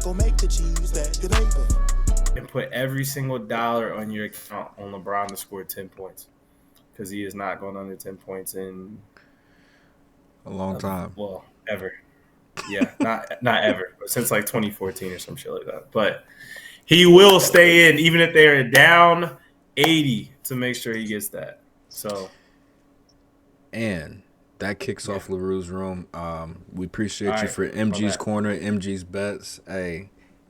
so make the cheese that your neighbor. And put every single dollar on your account on LeBron to score 10 points. Because he is not going under 10 points in a long time. Well, ever. Yeah, not ever, but since like 2014 or some shit like that. But he will stay in even if they're down 80 to make sure he gets that. So, and that kicks off LaRue's room. We appreciate All you right, for MG's corner, MG's bets. Hey,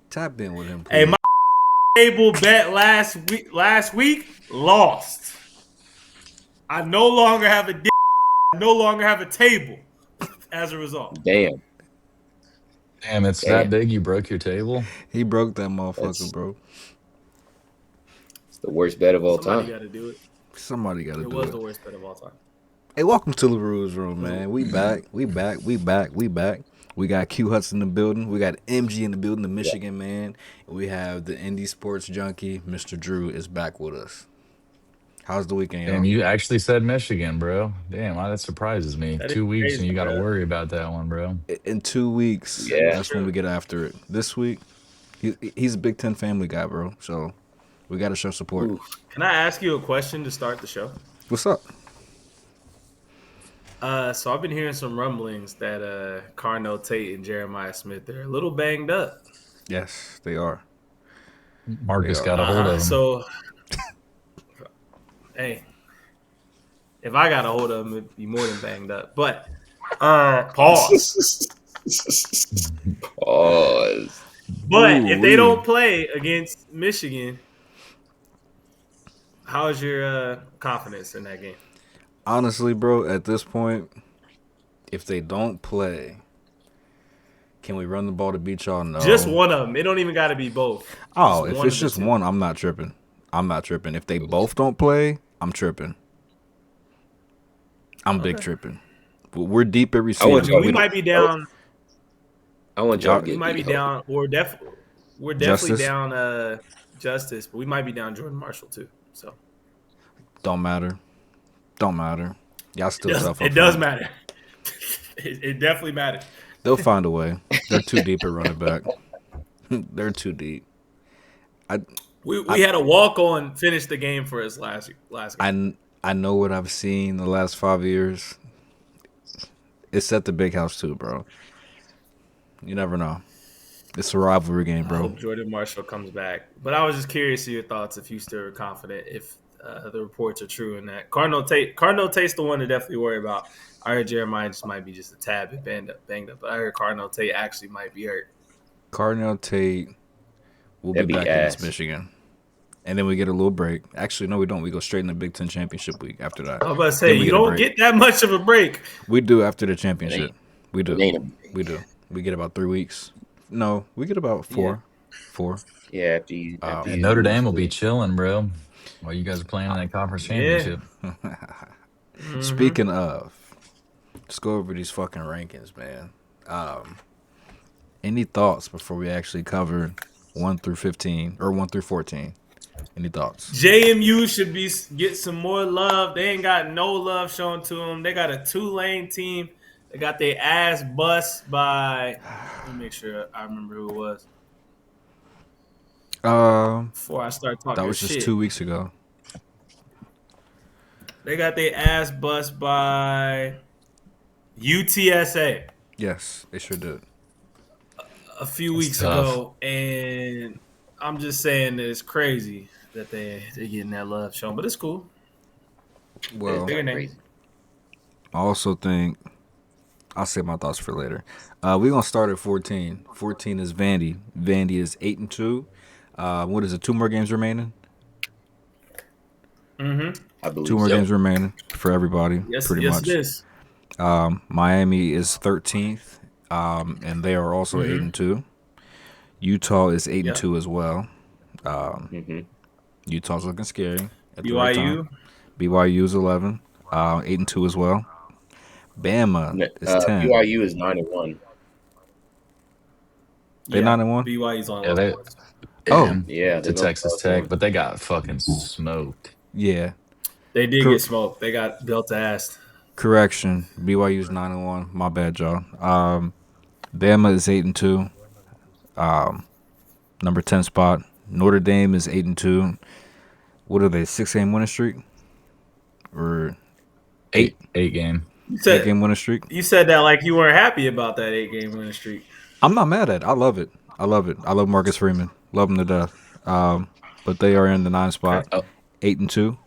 tap in with him, please. Hey, my table bet last week lost. I no longer have a dick. I no longer have a table as a result. Damn, it's that big you broke your table? He broke that motherfucker, bro. It's the worst bet of all time. Somebody got to do it. Somebody got to do it. It was the worst bet of all time. Hey, welcome to LaRue's room, man. We back. We got Q Huts in the building. We got MG in the building, the Michigan man. We have the indie sports junkie, Mr. Drew, is back with us. How's the weekend, y'all? Damn, you actually said Michigan, bro. Damn, that surprises me. That 2 weeks crazy, and you got to bro. worry about that one, bro. In 2 weeks, that's when we get after it. This week, he's a Big Ten family guy, bro. So we got to show support. Ooh. Can I ask you a question to start the show? What's up? So I've been hearing some rumblings that Carnell Tate and Jeremiah Smith are a little banged up. Yes, they are. Marcus got a hold of him. So, hey, if I got a hold of him, it'd be more than banged up. But pause. Pause. But if they don't play against Michigan, how's your confidence in that game? Honestly, bro, at this point, if they don't play, can we run the ball to beat y'all? No. Just one of them. It don't even got to be both. Oh, if it's just one, I'm not tripping. If they both don't play, I'm tripping. I'm big tripping. But we're deep at receiver. We might be down. I want y'all to get We might be down. We're definitely down Justice, but we might be down Jordan Marshall too. So don't matter. Y'all still tough. It does matter. It definitely matters. They'll find a way. They're too deep at running back. They're too deep. We had a walk-on finish the game for us last game. I know what I've seen the last 5 years. It's at the big house too, bro. You never know. It's a rivalry game, bro. I hope Jordan Marshall comes back. But I was just curious to your thoughts if you still are confident if the reports are true in that. Cardinal Tate's the one to definitely worry about. I heard Jeremiah just might be just a tad bit banged up. But I heard Cardinal Tate actually might be hurt. Cardinal Tate will be back against Michigan. And then we get a little break. Actually, no, we don't. We go straight in the Big Ten championship week after that. I was about to say, you don't get that much of a break. We do after the championship. We do. We get about 3 weeks. No, we get about four. Yeah, and Notre Dame will be chilling, bro, while you guys are playing in that conference championship. Speaking of, let's go over these fucking rankings, man. Any thoughts before we actually cover 1 through 15 or 1 through 14? Any thoughts? JMU should get some more love. They ain't got no love shown to them. They got a Tulane team. They got their ass bust by. Let me make sure I remember who it was. Before I start talking, that was just 2 weeks ago. They got their ass bust by UTSA. Yes, they sure did. A few weeks ago, and I'm just saying that it's crazy that they're getting that love shown, but it's cool. Well, I also think I'll save my thoughts for later. We're gonna start at 14. 14 is Vandy. Vandy is 8-2. What is it? 2 more games remaining. I believe 2 more games remaining for everybody. Pretty much. It is. Miami is 13th, and they are also 8-2. Utah is 8-2 as well. Utah's looking scary. At the right time. BYU is 11, 8-2 as well. Bama is 10. BYU is 9-1. They're 9-1. BYU's on. To Texas Tech, but they got fucking smoked. Yeah, they did get smoked. They got built ass. Correction, BYU's 9-1. My bad, y'all. Bama is 8-2. Number 10 spot. Notre Dame is 8-2. What are they? 6-game winning streak, or eight game? You said 8-game winning streak. You said that like you weren't happy about that 8-game winning streak. I'm not mad at it. I love it. I love Marcus Freeman. Love him to death. But they are in the 9th spot, 8-2.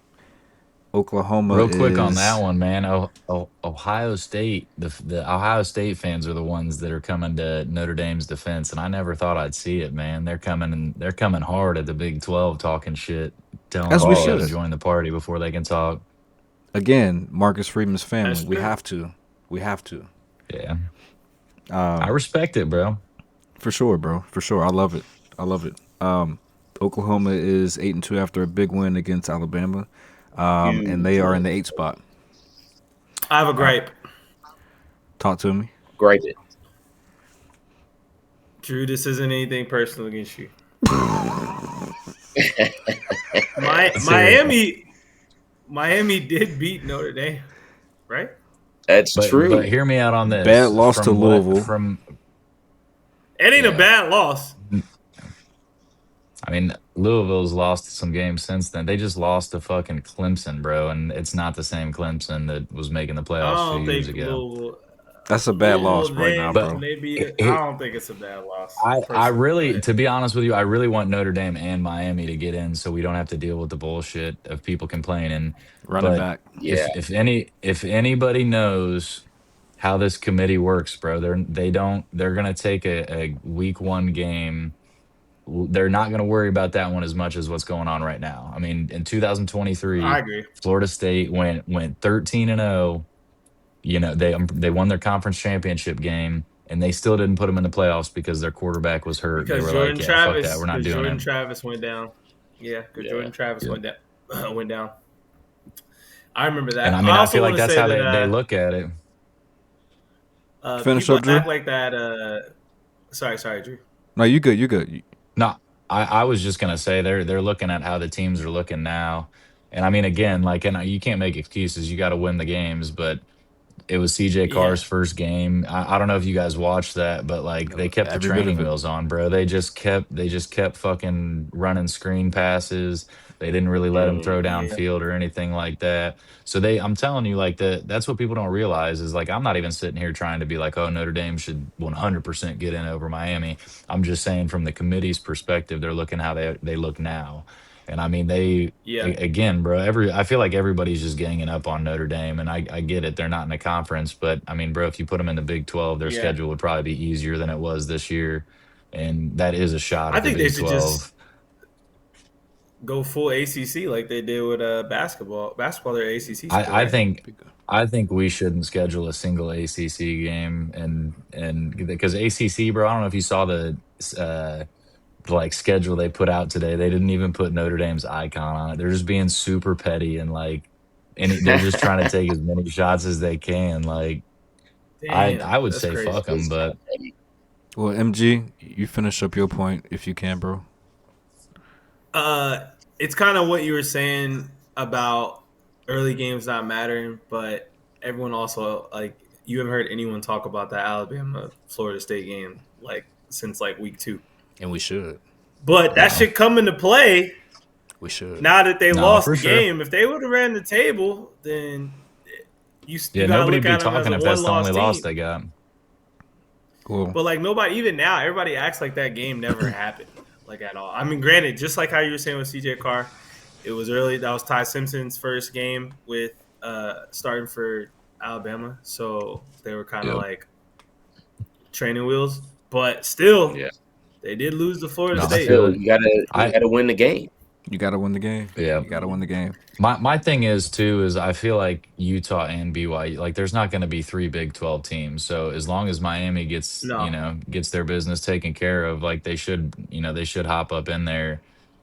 Oklahoma. Real quick on that one, man. Ohio State. The Ohio State fans are the ones that are coming to Notre Dame's defense, and I never thought I'd see it, man. They're coming hard at the Big 12, talking shit, telling As we them to should join the party before they can talk. Again, Marcus Freeman's family. We have to. Yeah. I respect it, bro. For sure, bro. For sure. I love it. Oklahoma is 8-2 after a big win against Alabama. And they are in the 8th spot. I have a gripe. Talk to me. Gripe it. Drew, this isn't anything personal against you. Miami did beat Notre Dame, right? That's true. But hear me out on this. Bad loss to Louisville. It ain't a bad loss. I mean, Louisville's lost some games since then. They just lost to fucking Clemson, bro, and it's not the same Clemson that was making the playoffs a few years ago. That's a bad loss right now, bro. I don't think it's a bad loss. I really, to be honest with you, I really want Notre Dame and Miami to get in so we don't have to deal with the bullshit of people complaining. Running back. Yeah. If anybody knows how this committee works, bro, they're gonna take a week 1 game. They're not going to worry about that one as much as what's going on right now. I mean, in 2023, I agree. Florida State went 13-0. You know, they won their conference championship game, and they still didn't put them in the playoffs because their quarterback was hurt. Because they were Jordan like, Travis, fuck that, we're not doing Jordan it. Travis went down. Yeah, because Jordan Travis went down. I remember that. And I mean, I feel like that's how they look at it. Finish people up, Drew. act like that. Sorry, Drew. No, you good. No, I was just gonna say they're looking at how the teams are looking now, and I mean, again, like, and you can't make excuses. You got to win the games, but it was CJ Carr's first game. I don't know if you guys watched that, but like they kept the training wheels on, bro. They just kept fucking running screen passes. They didn't really let him throw downfield or anything like that. So I'm telling you, like, that's what people don't realize is, like, I'm not even sitting here trying to be like, oh, Notre Dame should 100% get in over Miami. I'm just saying from the committee's perspective, they're looking how they look now. And I mean, again, bro, I feel like everybody's just ganging up on Notre Dame, and I get it. They're not in a conference, but I mean, bro, if you put them in the Big 12, their schedule would probably be easier than it was this year. And that is a shot at the Big 12. Just go full ACC like they did with basketball. Basketball, their ACC. I think we shouldn't schedule a single ACC game, and because ACC, bro, I don't know if you saw the schedule they put out today. They didn't even put Notre Dame's icon on it. They're just being super petty and they're just trying to take as many shots as they can. Like, damn, I would say crazy. Fuck them, but well, MG, you finish up your point if you can, bro. It's kind of what you were saying about early games not mattering, but everyone also, like, you haven't heard anyone talk about that Alabama Florida State game since week 2. And we should. But that should come into play. We should. Now that they lost the game, if they would have ran the table, then you nobody'd be talking if that's the only loss they got. Cool. But nobody, even now, everybody acts like that game never happened, at all. I mean, granted, just like how you were saying with CJ Carr, it was early. That was Ty Simpson's first game with starting for Alabama, so they were kind of like training wheels. But still, they did lose to Florida State. Still, you gotta win the game. You gotta win the game. Yeah, you gotta win the game. My thing is I feel like Utah and BYU, there's not going to be 3 Big 12 teams. So as long as Miami gets their business taken care of, they should hop up in there.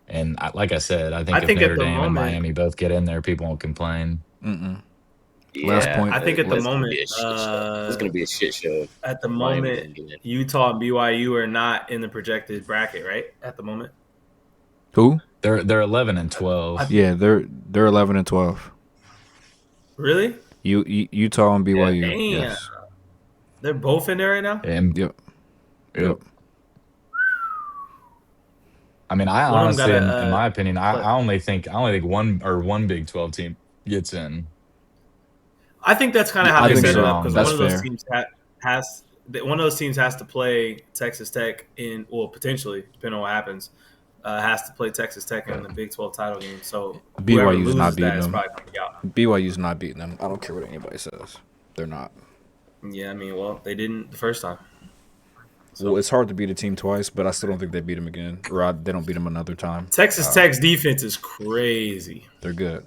And like I said, I think if Notre Dame and Miami both get in there, people won't complain. Yeah, last point. I think at the moment, it's going to be a shit show. At the moment, Utah and BYU are not in the projected bracket, right? At the moment. Who? They're 11 and 12. Yeah, they're 11 and 12. Really? Utah and BYU. Yeah, damn. Yes. They're both in there right now? Yep. I mean, I One of them honestly, got in my opinion, play. I only think one Big 12 team gets in. I think that's kind of how I they could be set it up wrong, because That's one of but those fair. teams one of those teams has to play Texas Tech potentially, depending on what happens, has to play Texas Tech in the Big 12 title game. So whoever BYU's not loses that beating is them. probably going to be out. BYU's not beating them. I don't care what anybody says. They're not. Yeah, I mean, well, they didn't the first time. So. Well, it's hard to beat a team twice, but I still don't think they beat them again. Or they don't beat them another time. Texas Tech's defense is crazy. They're good.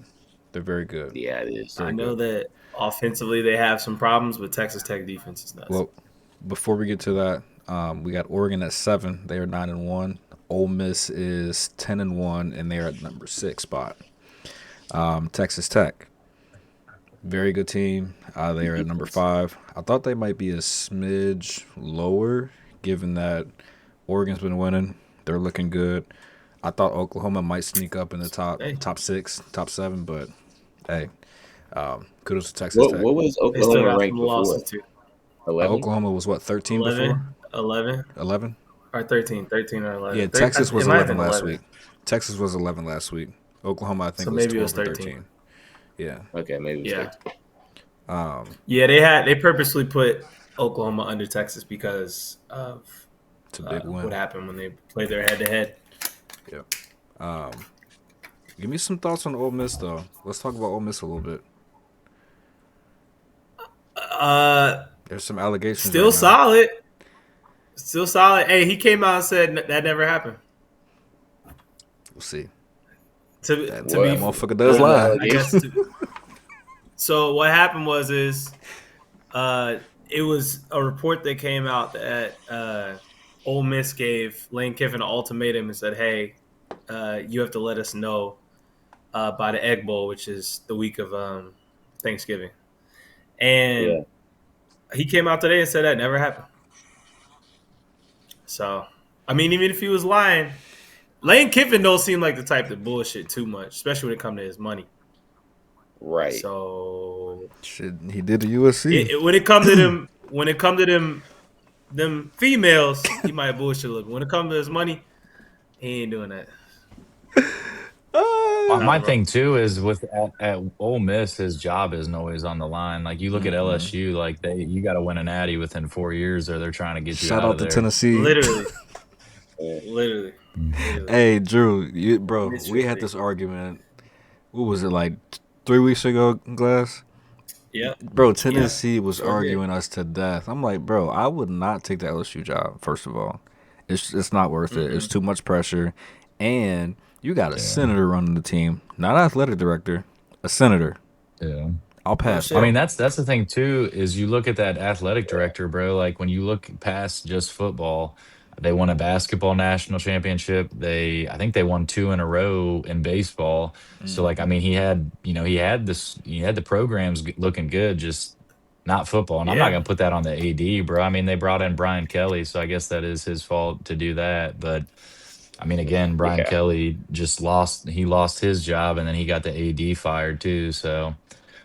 They're very good. Yeah, it is. I know that offensively they have some problems, but Texas Tech defense is nuts. Well, before we get to that, we got Oregon at 7. They are 9-1. Ole Miss is 10-1, and they are at number 6 spot. Texas Tech, very good team. They are at number 5. I thought they might be a smidge lower, given that Oregon's been winning. They're looking good. I thought Oklahoma might sneak up in the top 6, top 7, but hey, kudos to Texas Tech. What was They still Oklahoma got ranked some losses before? too. 11? Oklahoma was what, 13 before? 11 or 13 or 11. Yeah, Texas was 11 last week. Texas was 11 last week. Oklahoma, I think, so was maybe 12 it was or 13. 13. Yeah. Okay, maybe it was 13. Yeah, they purposely put Oklahoma under Texas because of It's a big win. what happened when they played their head-to-head. Yep. Give me some thoughts on Ole Miss, though. Let's talk about Ole Miss a little bit. There's some allegations. Still solid. Still solid. Hey, he came out and said that never happened. We'll see. To be motherfucker does lie. I guess. So what happened was it was a report that came out that Ole Miss gave Lane Kiffin an ultimatum and said, "Hey, you have to let us know by the Egg Bowl, which is the week of Thanksgiving." And he came out today and said that never happened. So, I mean, even if he was lying, Lane Kiffin don't seem like the type to bullshit too much, especially when it comes to his money. Right. So shit, he did the USC. When it come to them females, he might bullshit a little bit. When it comes to his money, he ain't doing that. My thing too is at Ole Miss, his job isn't always on the line. Like you look at LSU, like you got to win a natty within 4 years, or they're trying to get you Shout out out of to there. Tennessee. Literally. Hey, Drew, bro, we had this argument. What was it, like 3 weeks ago, Glass? Yeah. Bro, Tennessee was arguing us to death. I'm like, bro, I would not take the LSU job, first of all. It's not worth it. It's too much pressure. And you got a senator running the team, not an athletic director, a senator. Yeah. I'll pass. I mean, that's the thing too, is you look at that athletic director, bro. Like when you look past just football, they won a basketball national championship. I think they won 2 in a row in baseball. So like, I mean, he had the programs looking good, just not football. And I'm not gonna put that on the AD, bro. I mean, they brought in Brian Kelly, so I guess that is his fault to do that. But I mean, again, Brian Kelly just lost his job, and then he got the AD fired too. So.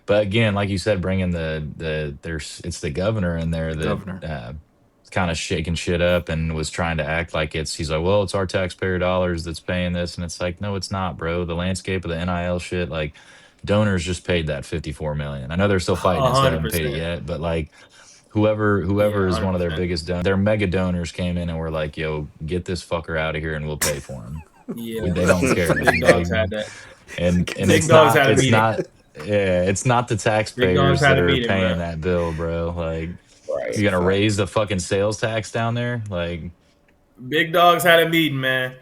But again, like you said, bringing it's the governor in there that kind of shaking shit up and was trying to act like he's like, well, it's our taxpayer dollars that's paying this, and it's like, no, it's not, bro. The landscape of the NIL shit, like donors just paid that $54 million. I know they're still fighting it, so they haven't paid it yet, but like whoever is one of their biggest donors, their mega donors came in and were like, yo, get this fucker out of here and we'll pay for him. Yeah, they don't care. Big Dogs had that. And it's not. Yeah, it's not the taxpayers that are paying that bill, bro. Like, you're gonna raise the fucking sales tax down there? Like, Big Dogs had a meeting, man,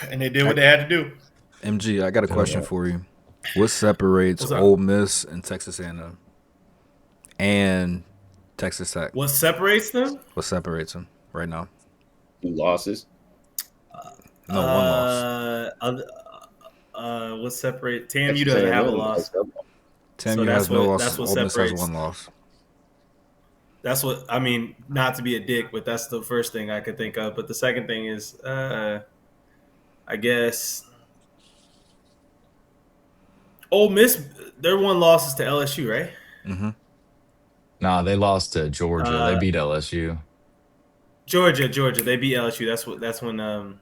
and they did what they had to do. MG, I got a question for you. What separates Ole Miss and Texas A&M and Texas Tech? What separates them? What separates them right now? 2 losses. No, 1 loss. What separates TAMU doesn't have a loss. TAMU has no losses. Ole Miss has 1 loss. That's what I mean. Not to be a dick, but that's the first thing I could think of. But the second thing is, I guess Ole Miss. Their 1 loss is to LSU, right? Mm-hmm. Nah, they lost to Georgia. They beat LSU. Georgia. They beat LSU. That's when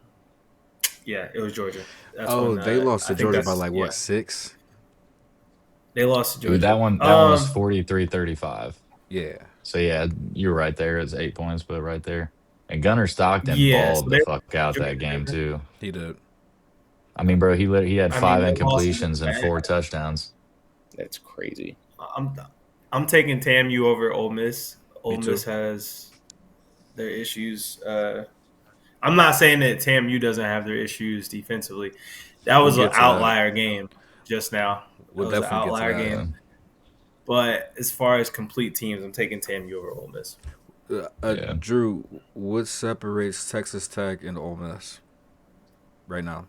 Yeah, it was Georgia. That's Oh, when they lost I to think Georgia by that's like what 6? They lost to Dude, Georgia. that one was 43-35. Yeah, So yeah, you're right there. It's 8 points, but right there. And Gunnar Stockton Yeah, so balled the they fuck out that game Georgia. too. he did. I mean, bro, he had I 5 mean, they lost incompletions and bad. 4 touchdowns. That's crazy. I'm taking TAMU over Ole Miss. Me Ole too. Miss has their issues. I'm not saying that TAMU doesn't have their issues defensively. That We'll was an get to that. outlier game just now. We'll That was an definitely get to outlier that. game. Yeah. But as far as complete teams, I'm taking TAMU over Ole Miss. Yeah. Drew, what separates Texas Tech and Ole Miss right now?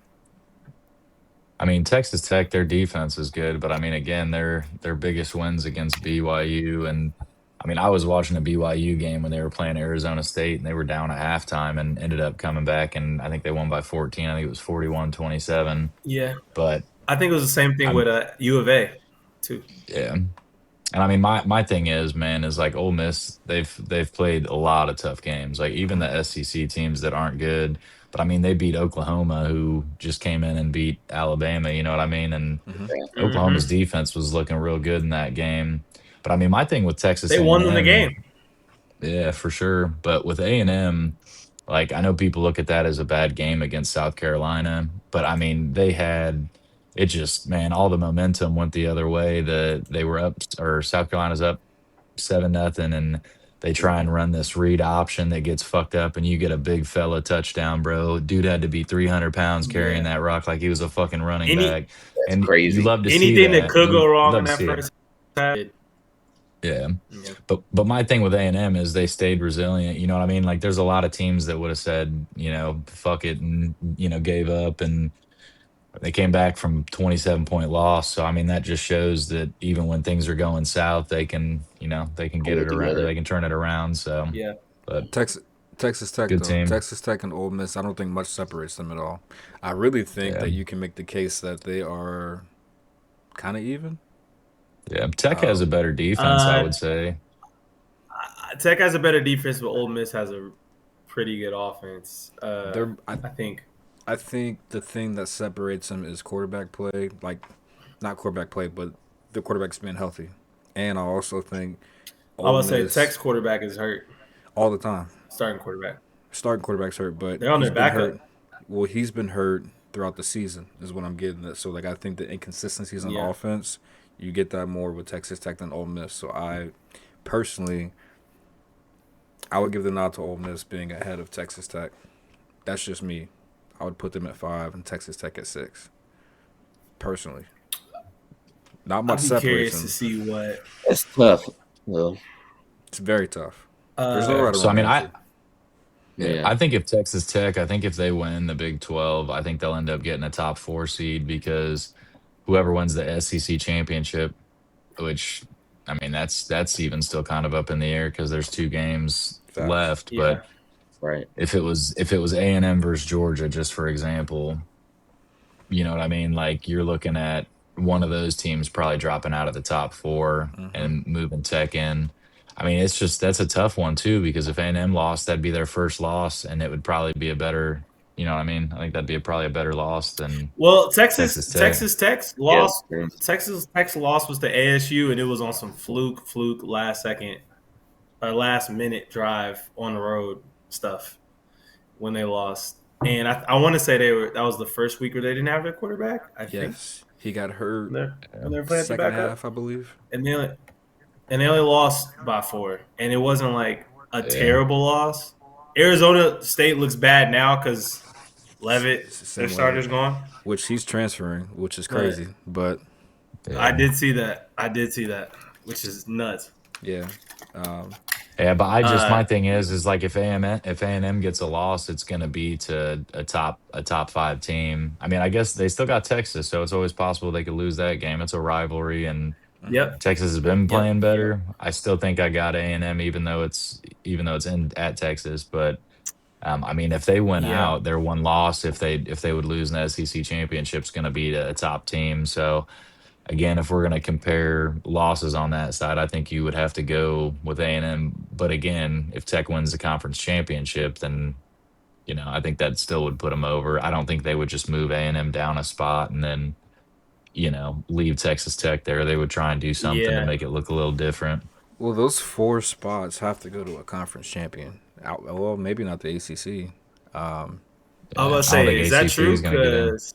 I mean, Texas Tech, their defense is good, but I mean, again, their biggest wins against BYU, and I mean, I was watching a BYU game when they were playing Arizona State, and they were down at halftime and ended up coming back, and I think they won by 14. I think it was 41-27. Yeah, But I think it was the same thing I'm with U of A too. yeah. And I mean, my thing is, man, is like Ole Miss. They've played a lot of tough games. Like even the SEC teams that aren't good, but I mean, they beat Oklahoma, who just came in and beat Alabama. You know what I mean? And Oklahoma's Mm-hmm. defense was looking real good in that game. But I mean, my thing with Texas They A and won them the M, game. yeah, for sure. But with A&M, like I know people look at that as a bad game against South Carolina, but I mean, they had it just, man, all the momentum went the other way. They were up, or South Carolina's up 7-0, and they try and run this read option that gets fucked up, and you get a big fella touchdown, bro. Dude had to be 300 pounds carrying Yeah. that rock like he was a fucking running Any back. That's And you crazy. love to see anything that that. could go You wrong love in to that see it. first half. Yeah. Yeah. But my thing with A&M is they stayed resilient. You know what I mean? Like there's a lot of teams that would have said, fuck it, and gave up, and they came back from 27-point loss. So I mean that just shows that even when things are going south, they can get Pull it it around, or together. they can turn it around. So, Yeah. but Texas Tech good though. team. Texas Tech and Ole Miss, I don't think much separates them at all. I really think Yeah. that you can make the case that they are kind of even. Yeah. Tech has a better defense, I Uh, would say. Tech has a better defense, but Ole Miss has a pretty good offense. They're I think. I think the thing that separates them is quarterback play, like not quarterback play, but the quarterback's being healthy. And I also think I Ole would say Miss Tech's quarterback is hurt. all the time. Starting quarterback. Starting quarterback's hurt, but They're on he's their been backup. hurt. Well, he's been hurt throughout the season, is what I'm getting at. So, like, I think the inconsistencies on Yeah. offense, you get that more with Texas Tech than Ole Miss. So, personally, I would give the nod to Ole Miss being ahead of Texas Tech. That's just me. I would put them at 5 and Texas Tech at 6. Personally, not much I'd be separates curious to them. see what. That's tough. Well, It's very tough. There's no Uh, right or So, I wrong mean, answer. yeah. I think if Texas Tech, I think if they win the Big 12, I think they'll end up getting a top 4 seed, because whoever wins the SEC championship, which I mean that's even still kind of up in the air because there's 2 games Facts. left. yeah. But Right. if it was A&M versus Georgia, just for example, you know what I mean? Like you're looking at one of those teams probably dropping out of the top 4 and moving Tech in. I mean, that's a tough one too, because if A&M lost, that'd be their first loss, and it would probably be a better, you know what I mean? I think that'd be probably a better loss than Well, Texas Tech. Yeah. Texas Tech's loss was to ASU, and it was on some fluke last minute drive on the road stuff when they lost. And I want to say that was the first week where they didn't have their quarterback. I think Yes, he got hurt when they were playing at the second backup, half, I believe. and they only lost by 4, and it wasn't like a Yeah. terrible loss. Arizona State looks bad now because Levitt, their starter's gone. Which he's transferring, which is But- crazy. But Yeah. I did see that, which is nuts. yeah, Yeah, but Uh, my thing is like if A&M gets a loss, it's going to be to a top 5 team. I mean, I guess they still got Texas, so it's always possible they could lose that game. It's a rivalry, and Yep. Texas has been playing better. I still think I got A&M, even though it's in at Texas. But I mean, if they win Yeah. out, their one loss, if they would lose in the SEC championship, is going to be to a top team. So again, if we're going to compare losses on that side, I think you would have to go with A&M. But again, if Tech wins the conference championship, then I think that still would put them over. I don't think they would just move A&M down a spot and then, leave Texas Tech there. They would try and do something to Yeah. make it look a little different. Well, those 4 spots have to go to a conference champion. Well, maybe not the ACC. I was I gonna don't say, think is that ACC true? is going to get in. Because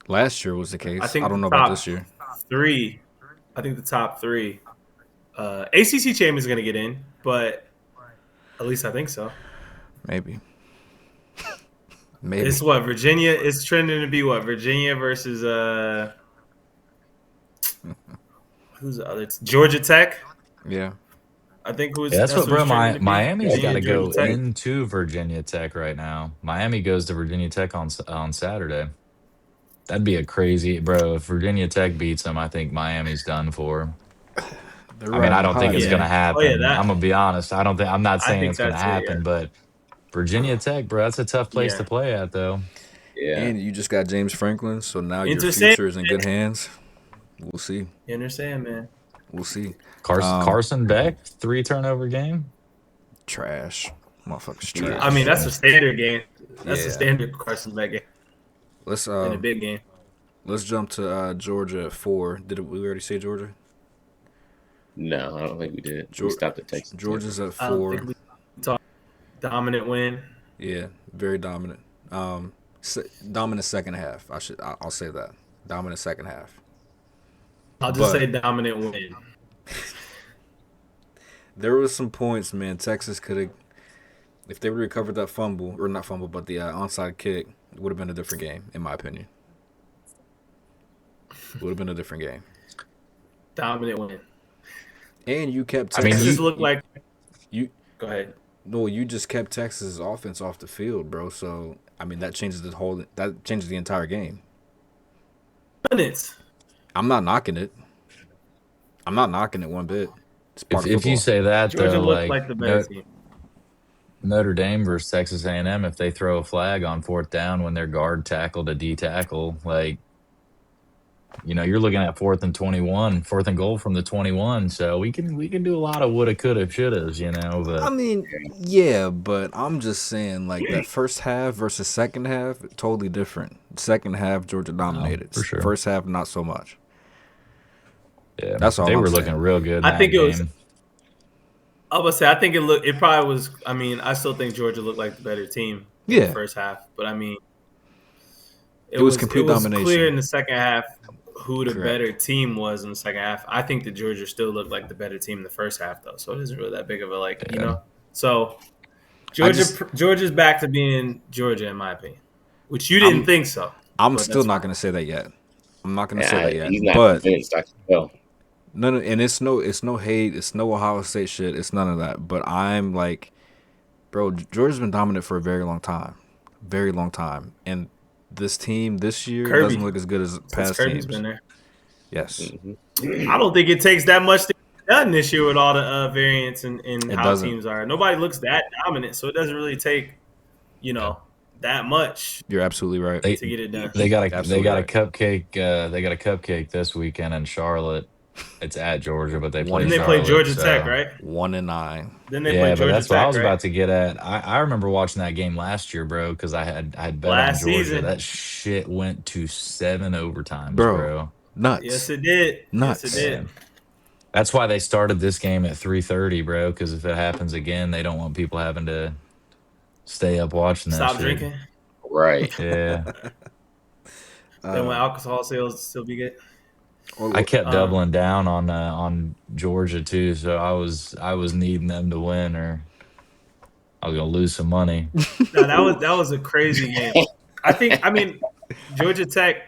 Last year was the case. I think don't the know about top this year. 3. I think the top 3. ACC champion is gonna get in, but at least I think so. Maybe. Maybe. It's what Virginia is trending to be. What Virginia versus who's the other? Georgia Tech. Yeah. I think who's Yeah, that's what, bro. who's trending to be. Miami's got to Virginia, go Georgia Tech. into Virginia Tech right now. Miami goes to Virginia Tech on Saturday. That'd be a crazy, bro. If Virginia Tech beats them, I think Miami's done for. I don't think it's gonna happen. Oh, yeah, I'm gonna be honest. I'm not I saying think it's gonna that's it, happen, yeah. but Virginia Tech, bro, that's a tough place to play at, though. Yeah. And you just got James Franklin, so now your Enter future is in good hands. We'll see. You understand, man? We'll see. Carson Beck, 3 turnover game. Trash. Motherfuckers trash. I mean, that's a standard game. That's a standard Carson Beck game Let's in a big game. Let's jump to Georgia at 4. Did we already say Georgia? No, I don't think we did. We stopped at Texas. Georgia's at 4. I don't think we talked dominant win. Yeah, very dominant. Dominant second half. I'll say that. Dominant second half. I'll just say dominant win. There was some points, man. Texas could have, if they would have recovered that fumble, or not fumble, but the onside kick, it would have been a different game, in my opinion. Would have been a different game. Dominant win. And you kept Texas. I mean, it just looked like you. Go ahead. No, you just kept Texas' offense off the field, bro. So I mean, that changes the entire game. Minutes. I'm not knocking it. I'm not knocking it one bit. If you say that, Georgia though, looked like the better team. Notre Dame versus Texas A&M, if they throw a flag on 4th down when their guard tackled a D tackle, you're looking at 4th and 21, 4th and goal from the 21. So we can do a lot of woulda, coulda, shouldas, But I mean, yeah, but I'm just saying, that first half versus second half, totally different. Second half, Georgia dominated. For sure. First half, not so much. Yeah, that's all. They were saying. looking real good. I think it was. game. I would say I think it probably was. I mean, I still think Georgia looked like the better team. In the first half, but I mean, it was complete domination. Clear in the second half who the better team was in the second half. I think that Georgia still looked like the better team in the first half, though. So it isn't really that big of a So Georgia's back to being Georgia, in my opinion, which you didn't think so. I'm still not going to say that yet. I'm not going to say that yet. He's not but convinced, I can tell. No, and it's no hate. It's no Ohio State shit. It's none of that. But I'm bro, Georgia's been dominant for a very long time, and this team this year doesn't look as good as past Kirby's teams. Been there. Yes. Mm-hmm. I don't think it takes that much to get done this year with all the variants and how teams are. Nobody looks that dominant, so it doesn't really take, that much. You're absolutely right. To get it done. They got a cupcake. They got a cupcake this weekend in Charlotte. It's at Georgia, but they play. Then they play Georgia Tech, right? 1-9. Then they play Georgia Tech. That's what I was about to get at. I remember watching that game last year, bro, because I had bet on Georgia. Season. That shit went to 7 overtimes, bro. Nuts. Yes, it did. Nuts. Yes, it did. That's why they started this game at 3:30, bro. Because if it happens again, they don't want people having to stay up watching that. Stop drinking. Right. Yeah. Then when alcohol sales still be good. I kept doubling down on Georgia too, so I was needing them to win, or I was gonna lose some money. No, that was a crazy game. I mean, Georgia Tech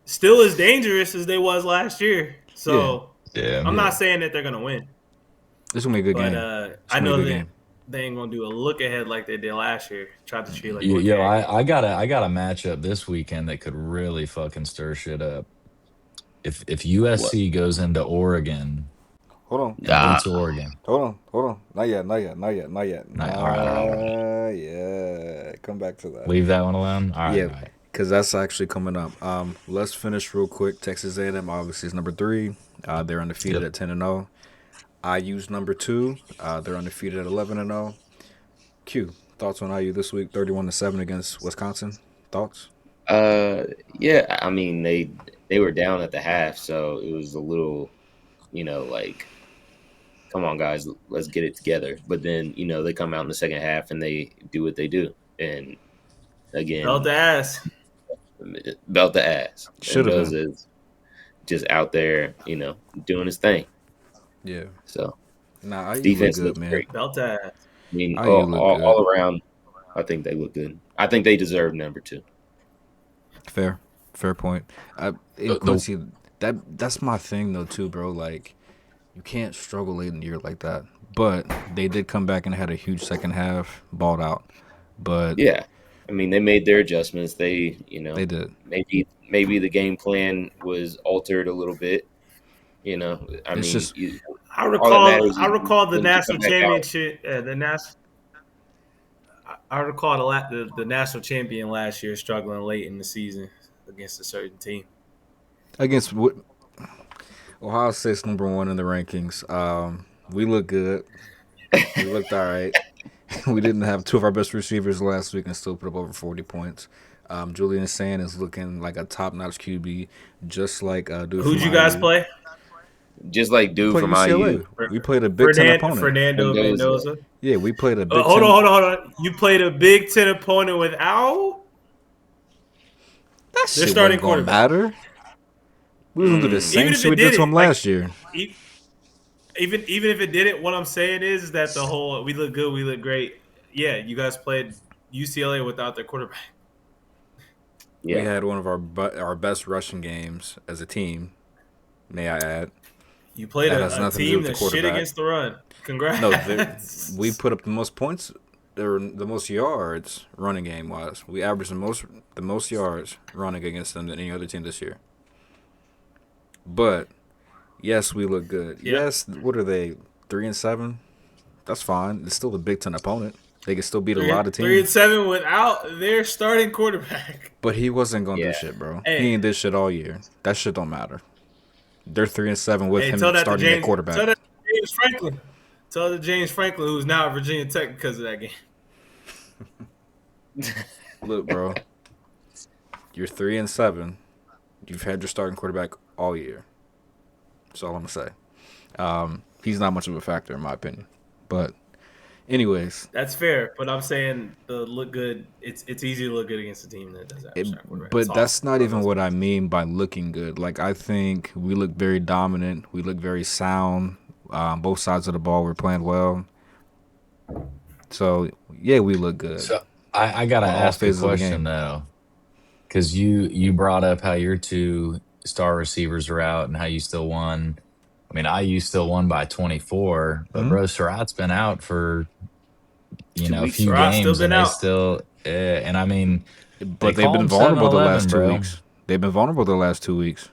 still as dangerous as they was last year. So I'm not saying that they're gonna win. This is gonna be a good game. But I know they ain't gonna do a look ahead like they did last year. Tried to treat like I got a matchup this weekend that could really fucking stir shit up. If USC goes into Oregon, hold on, beats Oregon. Hold on, not yet. All right. Yeah, come back to that. Leave that one alone. All right, yeah, because that's actually coming up. Let's finish real quick. Texas A&M obviously is number 3. They're undefeated at 10-0. IU's number 2. They're undefeated at 11-0. Q, Thoughts on IU this week? 31-7 against Wisconsin. Thoughts? Yeah. I mean, they were down at the half, so it was a little, like, come on, guys, let's get it together. But then, they come out in the second half and they do what they do, and again, Belt the ass. Belt the ass. Should have been. Is just out there, doing his thing. Yeah. So, nah, IU defense look good, looks man. great. Belt the ass. I mean, IU look good. all around, I think they look good. I think they deserve number 2. Fair point. Quincy, that's my thing though too, bro. Like, you can't struggle late in the year like that. But they did come back and had a huge second half, balled out. But yeah, I mean, they made their adjustments. They did. Maybe the game plan was altered a little bit. I recall the national championship. I recall the national champion last year struggling late in the season against a certain team. Against what? Ohio State's number 1 in the rankings. We look good. We looked all right. We didn't have 2 of our best receivers last week and still put up over 40 points. Julian Sand is looking like a top-notch QB, just like dude. Who'd you guys play? Just like dude from IU. We played a Big Ten opponent. Fernando Mendoza. Yeah, we played a Big Ten. Hold on. You played a Big Ten opponent without? That shit wasn't gonna matter. We was gonna do the same shit we did to him last year. Even if it didn't, what I'm saying is that the whole we look good, we look great. Yeah, you guys played UCLA without their quarterback. Yeah. We had one of our best rushing games as a team. May I add? You played a team that's shit against the run. Congrats. No, we put up the most points, or the most yards running game wise. We averaged the most yards running against them than any other team this year. But yes, we look good. Yeah. Yes, what are they? 3-7. That's fine. It's still a Big Ten opponent. They can still beat a lot of teams. 3-7 without their starting quarterback. But he wasn't gonna do shit, bro. Hey. He ain't did shit all year. That shit don't matter. They're 3-7 with him starting at quarterback. Tell that to James Franklin. Tell the James Franklin, who's now at Virginia Tech because of that game. Look, bro. You're 3-7. You've had your starting quarterback all year. That's all I'm gonna say. He's not much of a factor in my opinion. But anyways. That's fair. But I'm saying the look good, it's easy to look good against a team that doesn't have a quarterback. But that's not even what I mean by looking good. Like, I think we look very dominant. We look very sound. Both sides of the ball we're playing well. So yeah, we look good. So I gotta ask a question though. Because you brought up how your 2 star receivers are out and how you still won. I mean, IU still won by 24, but bro, Surratt's been out for a few games, and they still. And I mean, but they've been vulnerable the last 2 weeks. They've been vulnerable the last 2 weeks,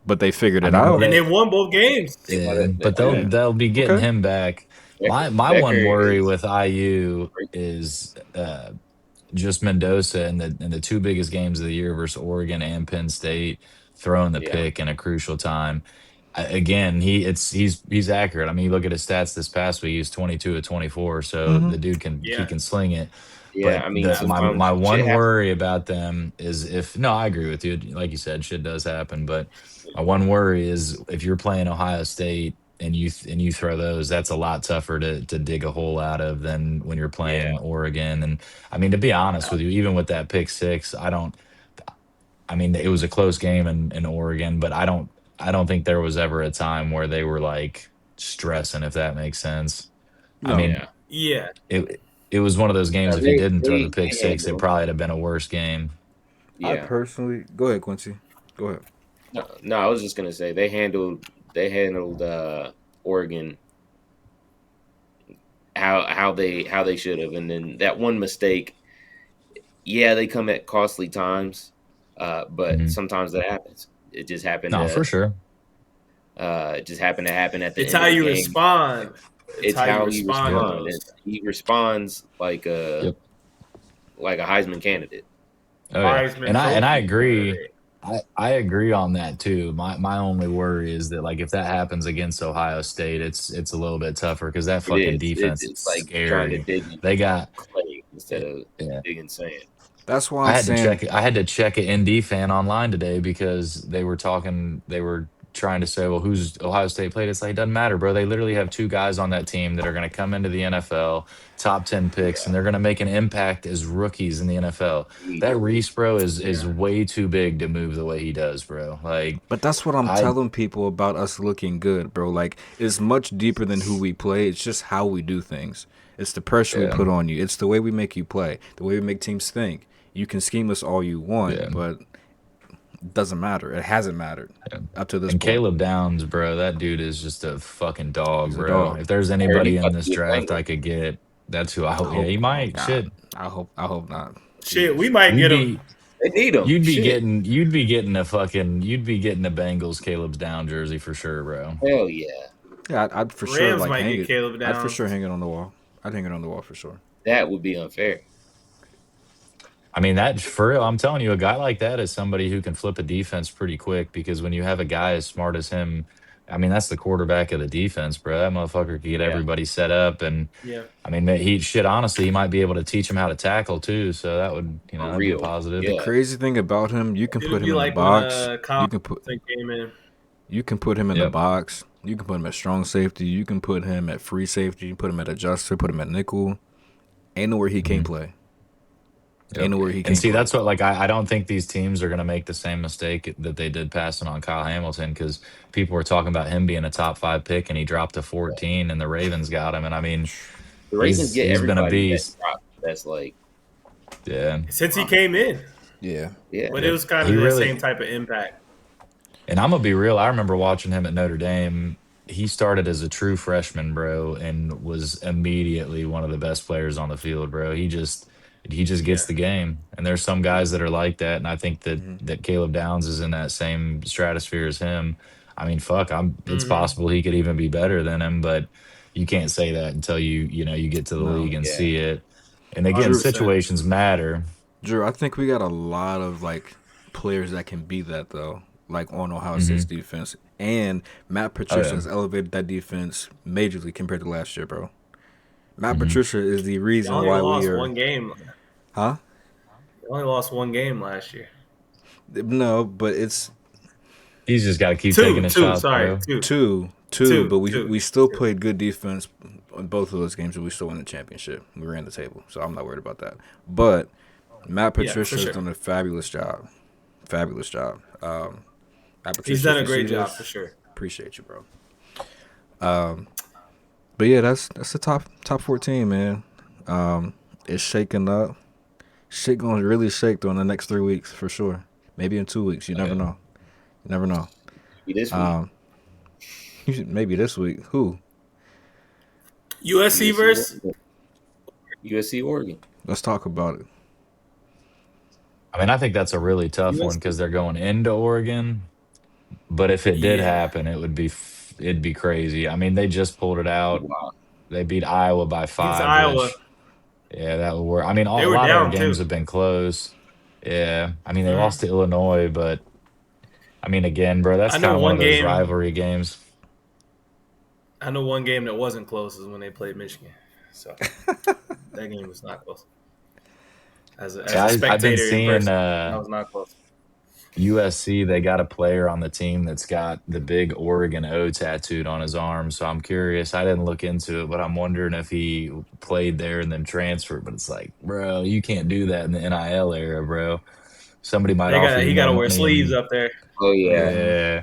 but they figured it out, and they won both games. Yeah, but they'll be getting him back. My one worry with IU is just Mendoza in the 2 biggest games of the year versus Oregon and Penn State, throwing the pick in a crucial time. Again, he's accurate. I mean, you look at his stats this past week; he's 22 of 24, so the dude he can sling it. Yeah, but I mean, my one worry about them is I agree with you. Like you said, shit does happen. But my one worry is if you're playing Ohio State and you throw those, that's a lot tougher to dig a hole out of than when you're playing Oregon. And I mean, to be honest with you, even with that pick 6, I mean, it was a close game in Oregon, but I don't think there was ever a time where they were like stressing, if that makes sense. No. I mean, it was one of those games. If you didn't throw the pick 6, it probably would have been a worse game. Yeah. I personally, go ahead, Quincy. Go ahead. No, I was just gonna say they handled Oregon how they should have, and then that one mistake. Yeah, they come at costly times, but sometimes that happens. It just happened. No, for sure. It just happened to happen at the end of the game. It's how you respond. It's how he responds. He responds like a Heisman candidate. Oh, yeah. And I agree. I agree on that too. My only worry is that like if that happens against Ohio State, it's a little bit tougher because that fucking defense is like scary. They got instead of big and saying. That's why I'm saying I had to check an ND fan online today because they were trying to say, well, who's Ohio State played? It's like, it doesn't matter, bro. They literally have two guys on that team that are going to come into the NFL, top 10 picks, and they're going to make an impact as rookies in the NFL. That Reese, bro, is way too big to move the way he does, bro. Like, but that's what I'm telling people about us looking good, bro. Like, it's much deeper than who we play. It's just how we do things. It's the pressure we put on you. It's the way we make you play, the way we make teams think. You can scheme us all you want, but it doesn't matter. It hasn't mattered up to this point. Caleb Downs, bro, that dude is just a fucking dog, He's bro. a dog. If there's anybody in this draft I could get, that's who I hope. Yeah, he might. God. Shit. I hope not. Shit, we might get him. They need him. You'd be getting a Bengals Caleb Downs jersey for sure, bro. Hell yeah. Yeah, I'd for Rams sure like might hang get it. Caleb Downs. I'd for sure hang it on the wall. I'd hang it on the wall for sure. That would be unfair. I mean, that for real, I'm telling you, a guy like that is somebody who can flip a defense pretty quick because when you have a guy as smart as him, I mean, that's the quarterback of the defense, bro. That motherfucker could get everybody set up. And I mean, honestly, he might be able to teach him how to tackle too. So that would, that'd be a positive. The crazy thing about him, you can put him in the box. You can put him in the box. You can put him at strong safety. You can put him at free safety. You can put him at adjuster, put him at nickel. Ain't nowhere he can't play. Ain't nowhere he can't play. That's what, I don't think these teams are going to make the same mistake that they did passing on Kyle Hamilton because people were talking about him being a top 5 pick and he dropped to 14 and the Ravens got him. And I mean, the Ravens he's been a beast. That's since he came in. Yeah. But it was kind of the same type of impact. And I'm going to be real. I remember watching him at Notre Dame. He started as a true freshman, bro, and was immediately one of the best players on the field, bro. He just gets the game. And there's some guys that are like that. And I think that Caleb Downs is in that same stratosphere as him. I mean, fuck, it's possible he could even be better than him, but you can't say that until you get to the league and see it. And again, 100%. Situations matter. Drew, I think we got a lot of players that can be that though. On Ohio State's defense. And Matt Patricia has elevated that defense majorly compared to last year, bro. Matt Patricia is the reason why we are... lost one game. Huh? They only lost one game last year. No, but it's... He's just got to keep taking a shot. Two, but we still played good defense in both of those games, and we still won the championship. We ran the table, so I'm not worried about that. But Matt Patricia has done a fabulous job. Fabulous job. He's done a great job for sure. Appreciate you, bro. But yeah, that's the top 14, man. It's shaking up. Shit gonna really shake though in the next 3 weeks for sure. Maybe in 2 weeks. You never know. You never know. Maybe this week. Maybe this week. Who? USC versus USC Oregon. Let's talk about it. I mean, I think that's a really tough one because they're going into Oregon. But if it did happen, it'd be crazy. I mean, they just pulled it out. Wow. They beat Iowa by 5. Iowa. Yeah, that would work. I mean, a lot of their games have been close. Yeah. I mean, they lost to Illinois, but I mean, again, bro, that's kind of one of those rivalry games. I know one game that wasn't close is when they played Michigan. So that game was not close. As a spectator, I've been seeing that was not close. USC, they got a player on the team that's got the big Oregon O tattooed on his arm. So I'm curious. I didn't look into it, but I'm wondering if he played there and then transferred. But it's like, bro, you can't do that in the NIL era, bro. Somebody might offer you. He got to wear sleeves up there. Oh, yeah. Yeah.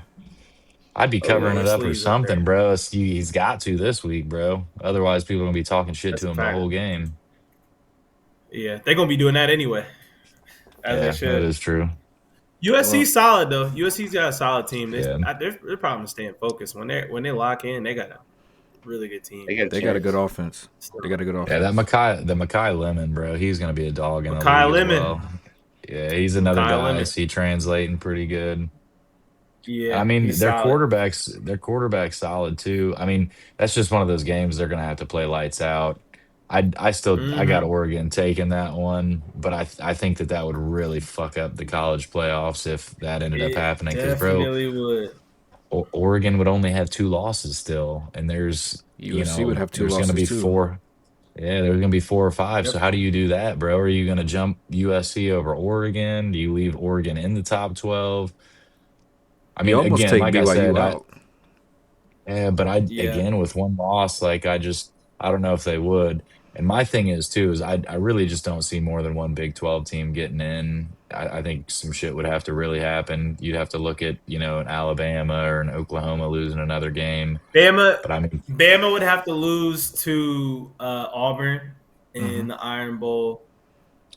I'd be covering it up or something, bro. He's got to this week, bro. Otherwise, people are going to be talking shit to him the whole game. Yeah, they're going to be doing that anyway. As they should. That is true. USC's solid though. USC's got a solid team. They're probably staying focused when they lock in. They got a really good team. They got a good offense. They got a good offense. Yeah, the Makai Lemon, bro. He's gonna be a dog in the league Lemon. as well. Yeah, he's another guy I see translating pretty good. Yeah, I mean their quarterback's solid too. I mean that's just one of those games they're gonna have to play lights out. I got Oregon taking that one, but I think that would really fuck up the college playoffs if that ended up happening. Because would. Oregon would only have 2 losses still, and there's USC would have 2 losses going to be too. 4. Yeah, there's gonna be 4 or 5. Yep. So how do you do that, bro? Are you gonna jump USC over Oregon? Do you leave Oregon in the top 12? I You mean, almost again, take like I said, BYU out. but Yeah. again with one loss, like I don't know if they would. And my thing is too is I really just don't see more than one Big 12 team getting in. I think some shit would have to really happen. You'd have to look at an Alabama or an Oklahoma losing another game. Bama, But I mean, Bama would have to lose to Auburn in Mm-hmm. the Iron Bowl.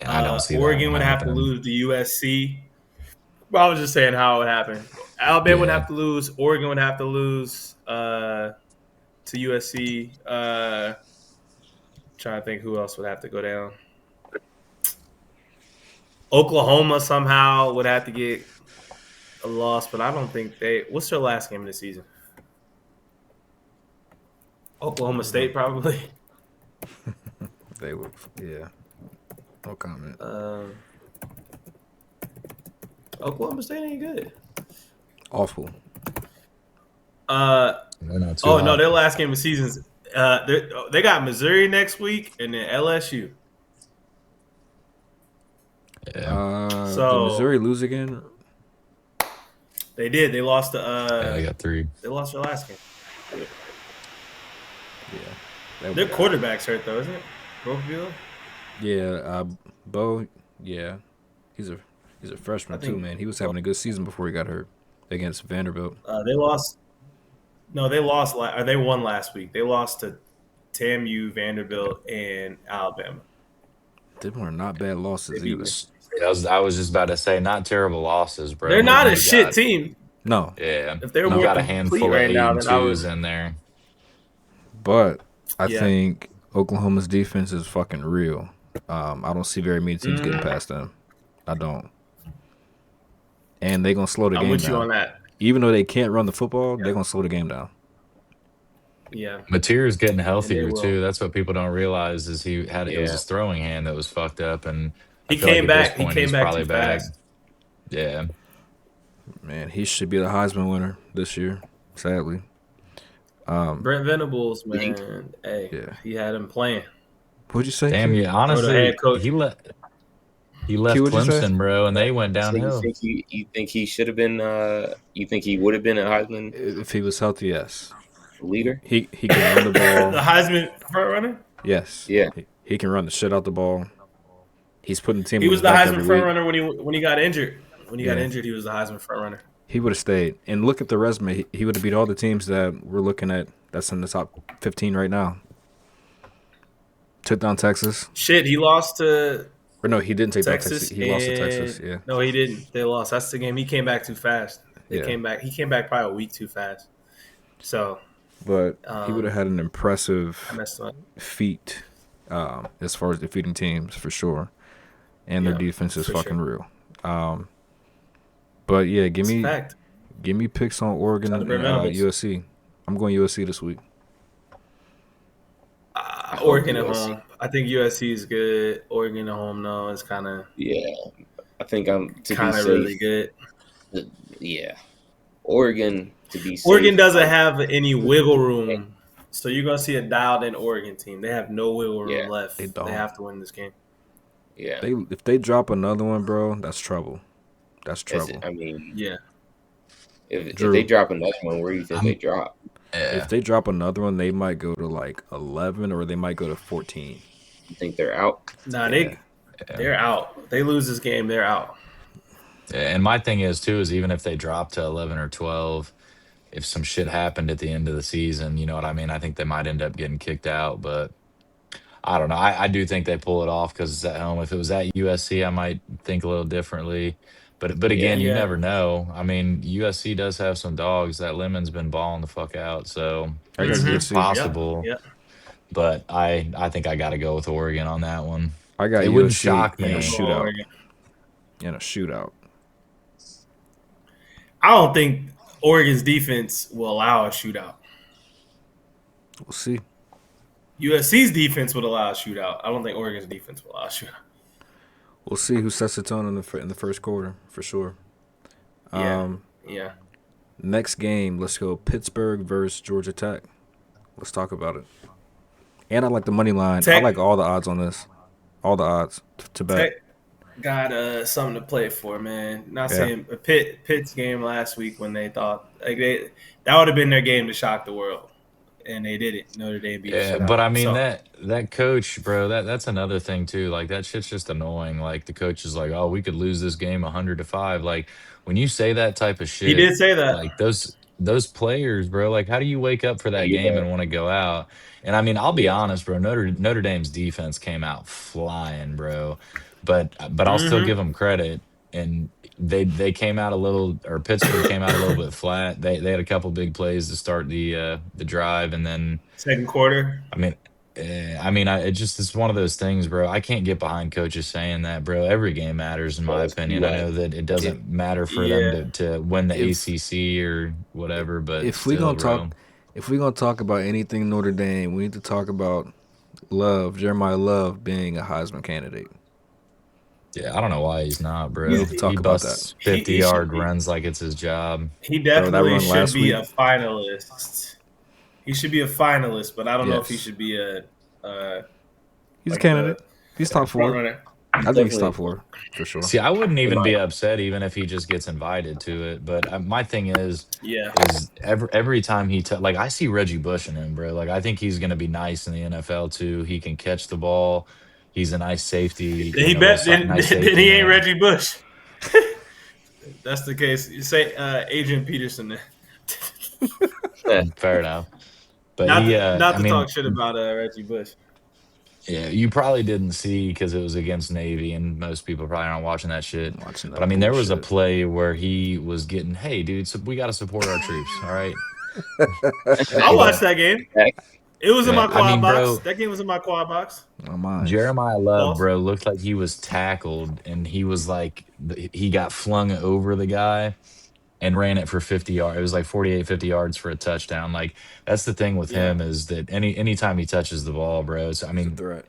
I don't see that Oregon one would have to happening. lose to USC. Well, I was just saying how it would happen. Alabama would Yeah. have to lose. Oregon would have to lose to USC. Trying to think who else would have to go down. Oklahoma somehow would have to get a loss, but I don't think they. What's their last game of the season? Oklahoma State, probably. They would, yeah. No comment. Oklahoma State ain't good. Awful. They're not too Oh no, hot. their last game of the season. They got Missouri next week and then LSU. Yeah. Did Missouri lose again? They did. They lost to. Yeah, I got 3. They lost their last game. Yeah. Their quarterback's hurt though, isn't it? Brookville. Yeah. Bo. Yeah. He's a freshman too, man. He was having a good season before he got hurt against Vanderbilt. They lost. No, they lost. They won last week. They lost to TAMU, Vanderbilt, and Alabama. They were not bad losses either. I was just about to say, not terrible losses, bro. They're not You a shit got- team. No. Yeah. If they were You more got a complete handful right of 8 now, and then I would. 2s in there. But I Yeah. think Oklahoma's defense is fucking real. I don't see very many teams getting past them. I don't. And they're going to slow the I'm game with down. you on that. Even though they can't run the football, they're going to slow the game down. Yeah. Materi's getting healthier will. too. That's what people don't realize is it was his throwing hand that was fucked up, and I He feel like came at back. this He point came he's back probably too back. fast. Yeah. Man, he should be the Heisman winner this year, sadly. Brent Venables, man. Hey, Yeah. he had him playing. What'd you say? Damn, Q? yeah. Or the Honestly, head coach. he left Q, what'd you say? Clemson, bro, and they went So downhill. you think he should have been? You think he would have been a Heisman If he was healthy, yes. leader? He can run the The ball. Heisman front runner. Yes. Yeah. He can run the shit out the ball. He's putting the team He on was his the back Heisman every front week. runner when he got injured. When he got Yeah. injured, he was the Heisman front runner. He would have stayed. And look at the resume. He would have beat all the teams that we're looking at that's in the top 15 right now. Took down Texas. Shit, he lost to Or no, he didn't take down Texas. Texas. He lost to Texas, yeah. No, he didn't. They lost. That's the game. He came back too fast. Yeah. He came back probably a week too fast. So But he would have had an I impressive messed up. feat as far as defeating teams, for sure. And their Yeah, defense is for fucking sure. real. But yeah, give It's a me fact. picks on Oregon Shout out and to Brent Venables. USC. I'm going USC this week. Oregon at USC. home. I think USC is good. Oregon at home, no, it's kind of Yeah. I think I'm to be safe. really good. Yeah. Oregon to be safe. Oregon doesn't have any wiggle room, so you're gonna see a dialed-in Oregon team. They have no wiggle room Yeah, left. they don't. They have to win this game. Yeah. If they drop another one, bro, that's trouble. That's trouble. I mean, Yeah. if Drew. they drop another one, where do you think they drop? Yeah. If they drop another one, they might go to like 11 or they might go to 14. You think they're out? Nah, they're out. They lose this game, they're out. Yeah, and my thing is too is even if they drop to 11 or 12, if some shit happened at the end of the season, you know what I mean? I think they might end up getting kicked out, but I don't know. I do think they pull it off because it's at home. If it was at USC, I might think a little differently. But again, you Yeah. never know. I mean, USC does have some dogs. That Lemon's been balling the fuck out, so I got it's USC. possible. Yep. But I think I got to go with Oregon on that one. I got It USC wouldn't shock in me. a shootout. Oregon. In a shootout. I don't think Oregon's defense will allow a shootout. We'll see. USC's defense would allow a shootout. I don't think Oregon's defense will allow a shootout. We'll see who sets the tone in the first quarter for sure. Yeah. Next game, let's go Pittsburgh versus Georgia Tech. Let's talk about it. And I like the money line. I like all the odds on this. All the odds to bet. Got something to play for, man. Not saying Pitt's game last week when they thought that would have been their game to shock the world, and they did it. Notre Dame beat the shit out. But I mean that coach, bro. That's another thing too. Like that shit's just annoying. Like the coach is like, oh, we could lose this game 100-5. Like when you say that type of shit, he did say that. Like those players, bro. Like how do you wake up for that game and want to go out? And I mean, I'll be honest, bro. Notre Dame's defense came out flying, bro. But I'll still give them credit. And they came out a little, or Pittsburgh came out a little bit flat. They had a couple big plays to start the drive, and then second quarter. It's one of those things, bro. I can't get behind coaches saying that, bro. Every game matters, in my opinion. I know that it doesn't matter for them to win the ACC or whatever, but if we're gonna talk about anything Notre Dame, we need to talk about Jeremiah Love being a Heisman candidate. Yeah, I don't know why he's not, bro. He busts 50-yard runs like it's his job. He definitely should be a finalist. He should be a finalist, but I don't know if he should be he's a candidate. He's top 4. I think he's top 4 for sure. See, I wouldn't even be upset even if he just gets invited to it. But my thing is every time like I see Reggie Bush in him, bro. Like I think he's gonna be nice in the NFL too. He can catch the ball. He's a nice safety. Then he ain't Reggie Bush. That's the case. You say Adrian Peterson there. Fair enough. But not to talk shit about Reggie Bush. Yeah, you probably didn't see because it was against Navy, and most people probably aren't watching that shit. But I mean, there was a play where he was getting, hey, dude, so we got to support our troops, all right? I watched that game. It was in my quad box. Bro, that game was in my quad box. Jeremiah Love, bro, looked like he was tackled, and he was like, he got flung over the guy and ran it for 50 yards. It was like 48, 50 yards for a touchdown. Like, that's the thing with him is that anytime he touches the ball, bro, I mean, threat.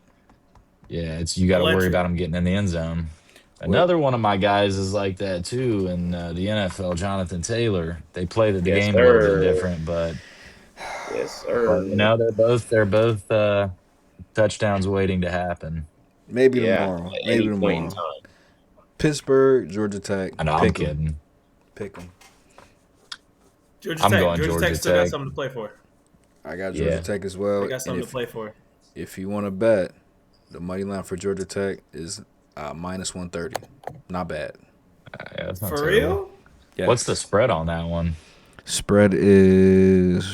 Yeah, you got to worry about him getting in the end zone. Another one of my guys is like that too in the NFL, Jonathan Taylor. They play the game a little bit different, but yes, sir. They're both touchdowns waiting to happen. Maybe tomorrow. Maybe tomorrow. Pittsburgh, Georgia Tech. I know, I'm kidding. Pick them. Georgia Tech still got something to play for. I got Georgia Tech as well. They got something to play for. If you want to bet, the money line for Georgia Tech is minus 130. Not bad. Yeah, that's not for terrible. Real? Yes. What's the spread on that one? Spread is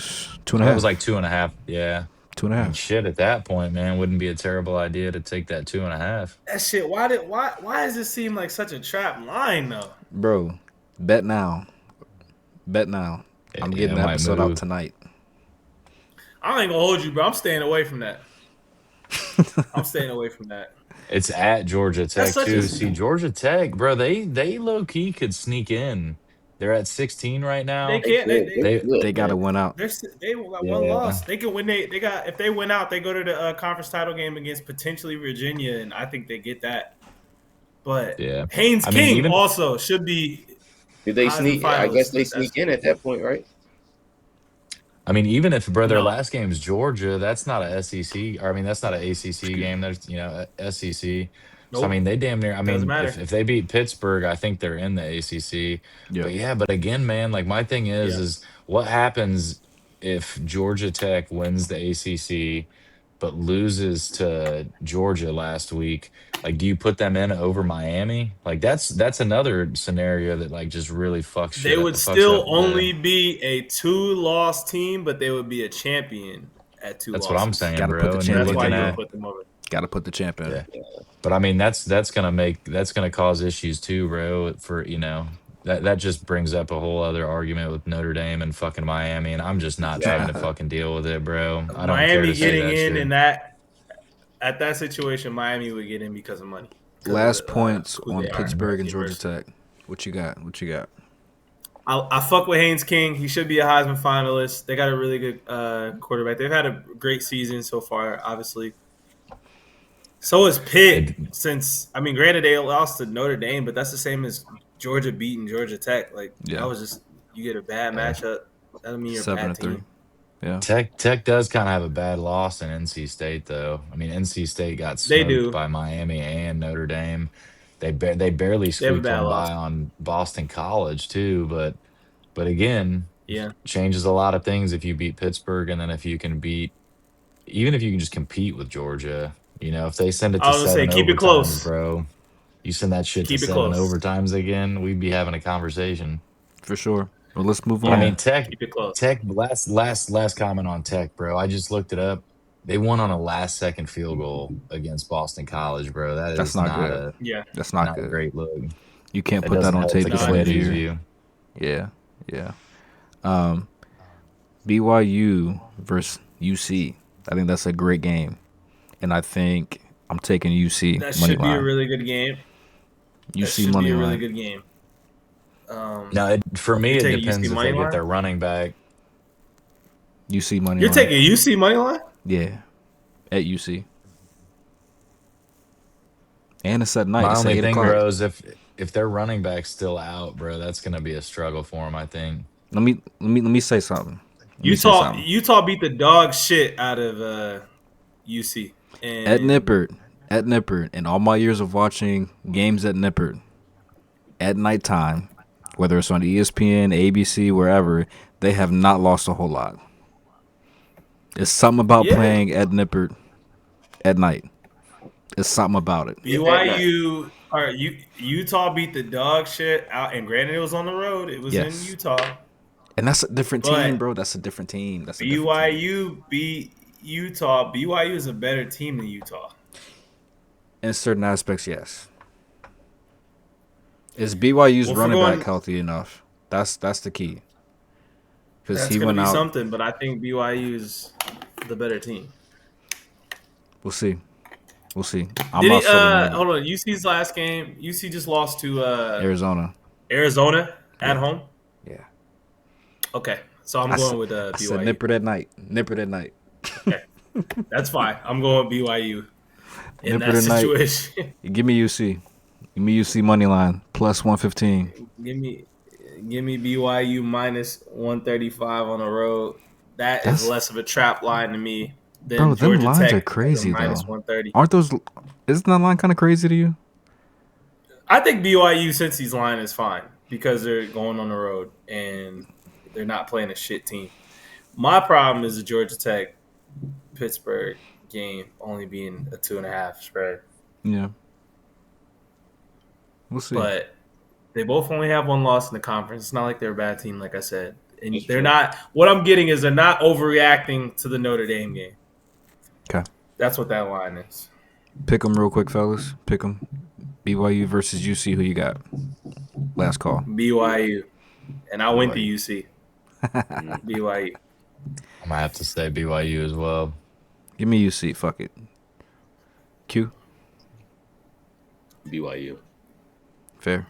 2.5. It was like 2.5. Yeah. 2.5. Shit, at that point, man, wouldn't be a terrible idea to take that 2.5. That shit. Why does it seem like such a trap line though? Bro, bet now. I'm getting the episode out tonight. I ain't gonna hold you, bro. I'm staying away from that. It's at Georgia Tech too. See, Georgia Tech, bro, they low key could sneak in. They're at 16 right now. They can't. They got to win out. They got one loss. They can win. They got if they win out, they go to the conference title game against potentially Virginia, and I think they get that. But Haynes King also should be. Did they sneak? I guess they sneak in at that point, right? I mean, even if their last game is Georgia, that's not a SEC. Or I mean, that's not an ACC game. There's SEC. Nope. So I mean, they damn near. I mean, if they beat Pittsburgh, I think they're in the ACC. But again, man, like my thing is what happens if Georgia Tech wins the ACC, but loses to Georgia last week? Like, do you put them in over Miami? Like, that's another scenario that like just really fucks. They would still only be a 2-loss team, but they would be a champion at 2 losses. That's what I'm saying, Gotta bro. put the champion. That's why you put them over. Got to put the champ in. Yeah. But I mean, that's gonna cause issues too, bro. For that just brings up a whole other argument with Notre Dame and fucking Miami, and I'm just not trying to fucking deal with it, bro. I don't care to getting say that in that at that situation, Miami would get in because of money. Last points on Pittsburgh and Georgia Tech. What you got? I fuck with Haynes King. He should be a Heisman finalist. They got a really good quarterback. They've had a great season so far, obviously. So is Pitt. Granted they lost to Notre Dame, but that's the same as Georgia beating Georgia Tech. Like that was just you get a bad matchup. That doesn't mean you're a bad team. Yeah. Tech does kind of have a bad loss in NC State, though. I mean, NC State got They smoked do. by Miami and Notre Dame. They barely They have a squeaked bad one loss. by on Boston College too. But again, Yeah. changes a lot of things if you beat Pittsburgh, and then if you can beat, even if you can just compete with Georgia. You know, if they send it I to was gonna say 7 keep it overtimes, close. bro, you send that shit to Keep it 7 close. overtimes again, we'd be having a conversation. For sure. Well, let's move But I on. mean, Keep it close. Tech. Last comment on Tech, bro. I just looked it up. They won on a last second field goal against Boston College, bro. That That's is not good. Yeah. That's not not a good. great look. You can't That put that doesn't on help tape the before the community's year. view. Yeah. Yeah. BYU versus UC. I think that's a great game. And I think I'm taking UC That money should be a line. really good game. That UC should money be a really line. good game. No, for me, You're it taking depends UC if money they get line? their running back. UC money You're line. taking UC money line? Yeah. At UC. And it's at night. My It's at only 8 thing, o'clock. bro, is if their running back's still out, bro, that's gonna be a struggle for them. I think. Let me say something. Let me say something. Utah beat the dog shit out of UC. At And Nippert, in all my years of watching games at Nippert, at nighttime, whether it's on ESPN, ABC, wherever, they have not lost a whole lot. It's something about yeah, playing at Nippert at night. It's something about it. BYU or Utah beat the dog shit out, and granted it was on the road. It was in Yes. Utah, And that's a different team, but bro. That's a different team. That's a different team. BYU beat Utah. BYU is a better team than Utah. In certain aspects, yes. Is BYU's running back healthy enough? That's the key. Because That's he gonna went be out. something, but I think BYU is the better team. We'll see. We'll see. Did he? Hold on. UC's last game. UC just lost to Arizona at home. Yeah. Okay, so I'm going with BYU. I said Nippert at night. Nippert at night. Okay, that's fine. I'm going with BYU in Nippert that at night. situation. Give me UC. Give me UC money line plus 115. Give me BYU minus 135 on the road. That is less of a trap line to me than Bro, them Georgia lines Tech are crazy minus though. 130. Aren't those? Isn't that line kind of crazy to you? I think BYU Cincy's line is fine because they're going on the road and they're not playing a shit team. My problem is the Georgia Tech Pittsburgh game only being a 2.5 spread. Yeah. We'll see. But they both only have one loss in the conference. It's not like they're a bad team, like I said. And they're not – what I'm getting is they're not overreacting to the Notre Dame game. Okay. That's what that line is. Pick them real quick, fellas. Pick them. BYU versus UC. Who you got? Last call. BYU. And I went to UC. BYU. I might have to say BYU as well. Give me UC. Fuck it. Q. BYU. Fair.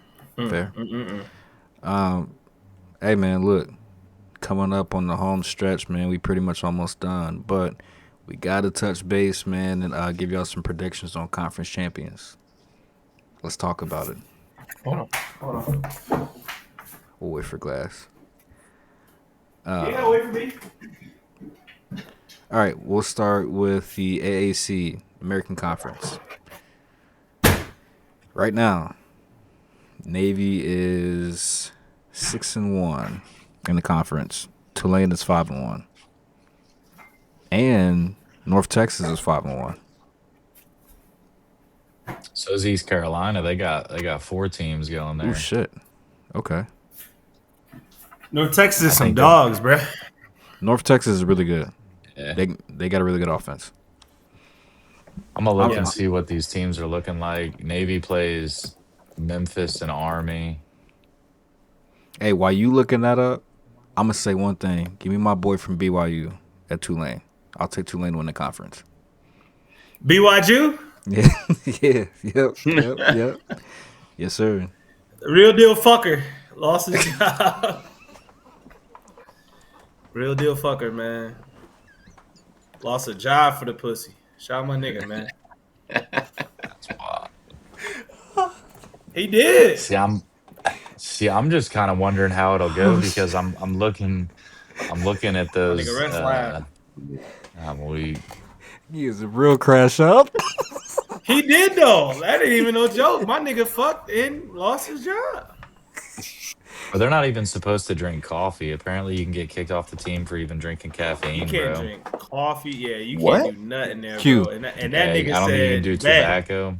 Hey, man, look. Coming up on the home stretch, man, we pretty much almost done. But we got to touch base, man, and give y'all some predictions on conference champions. Let's talk about it. Hold on. We'll wait for Glass. You gotta wait for me. All right, we'll start with the AAC, American Conference. Right now, Navy is 6-1 in the conference. Tulane is 5-1, and North Texas is 5-1. So is East Carolina. They got 4 teams going there. Oh shit. Okay. North Texas is some dogs, bro. North Texas is really good. Yeah. They got a really good offense. I'm gonna look and see what these teams are looking like. Navy plays Memphis and Army. Hey, while you looking that up, I'm gonna say one thing. Give me my boy from BYU at Tulane. I'll take Tulane to win the conference. BYU? Yeah. Yep. Yes, sir. Real deal fucker. Lost his job. Real deal fucker, man. Lost a job for the pussy. Shout out my nigga, man. That's wild. He did. See, I'm just kind of wondering how it'll go because I'm looking I'm looking at those. Nigga, Rest laugh. He is a real crash up. He did though. That ain't even no joke. My nigga fucked and lost his job. But they're not even supposed to drink coffee. Apparently, you can get kicked off the team for even drinking caffeine, You can't bro. drink coffee. Yeah, you What? can't do nothing there, Q. bro. And that I nigga don't think you can said, do "Bet." tobacco.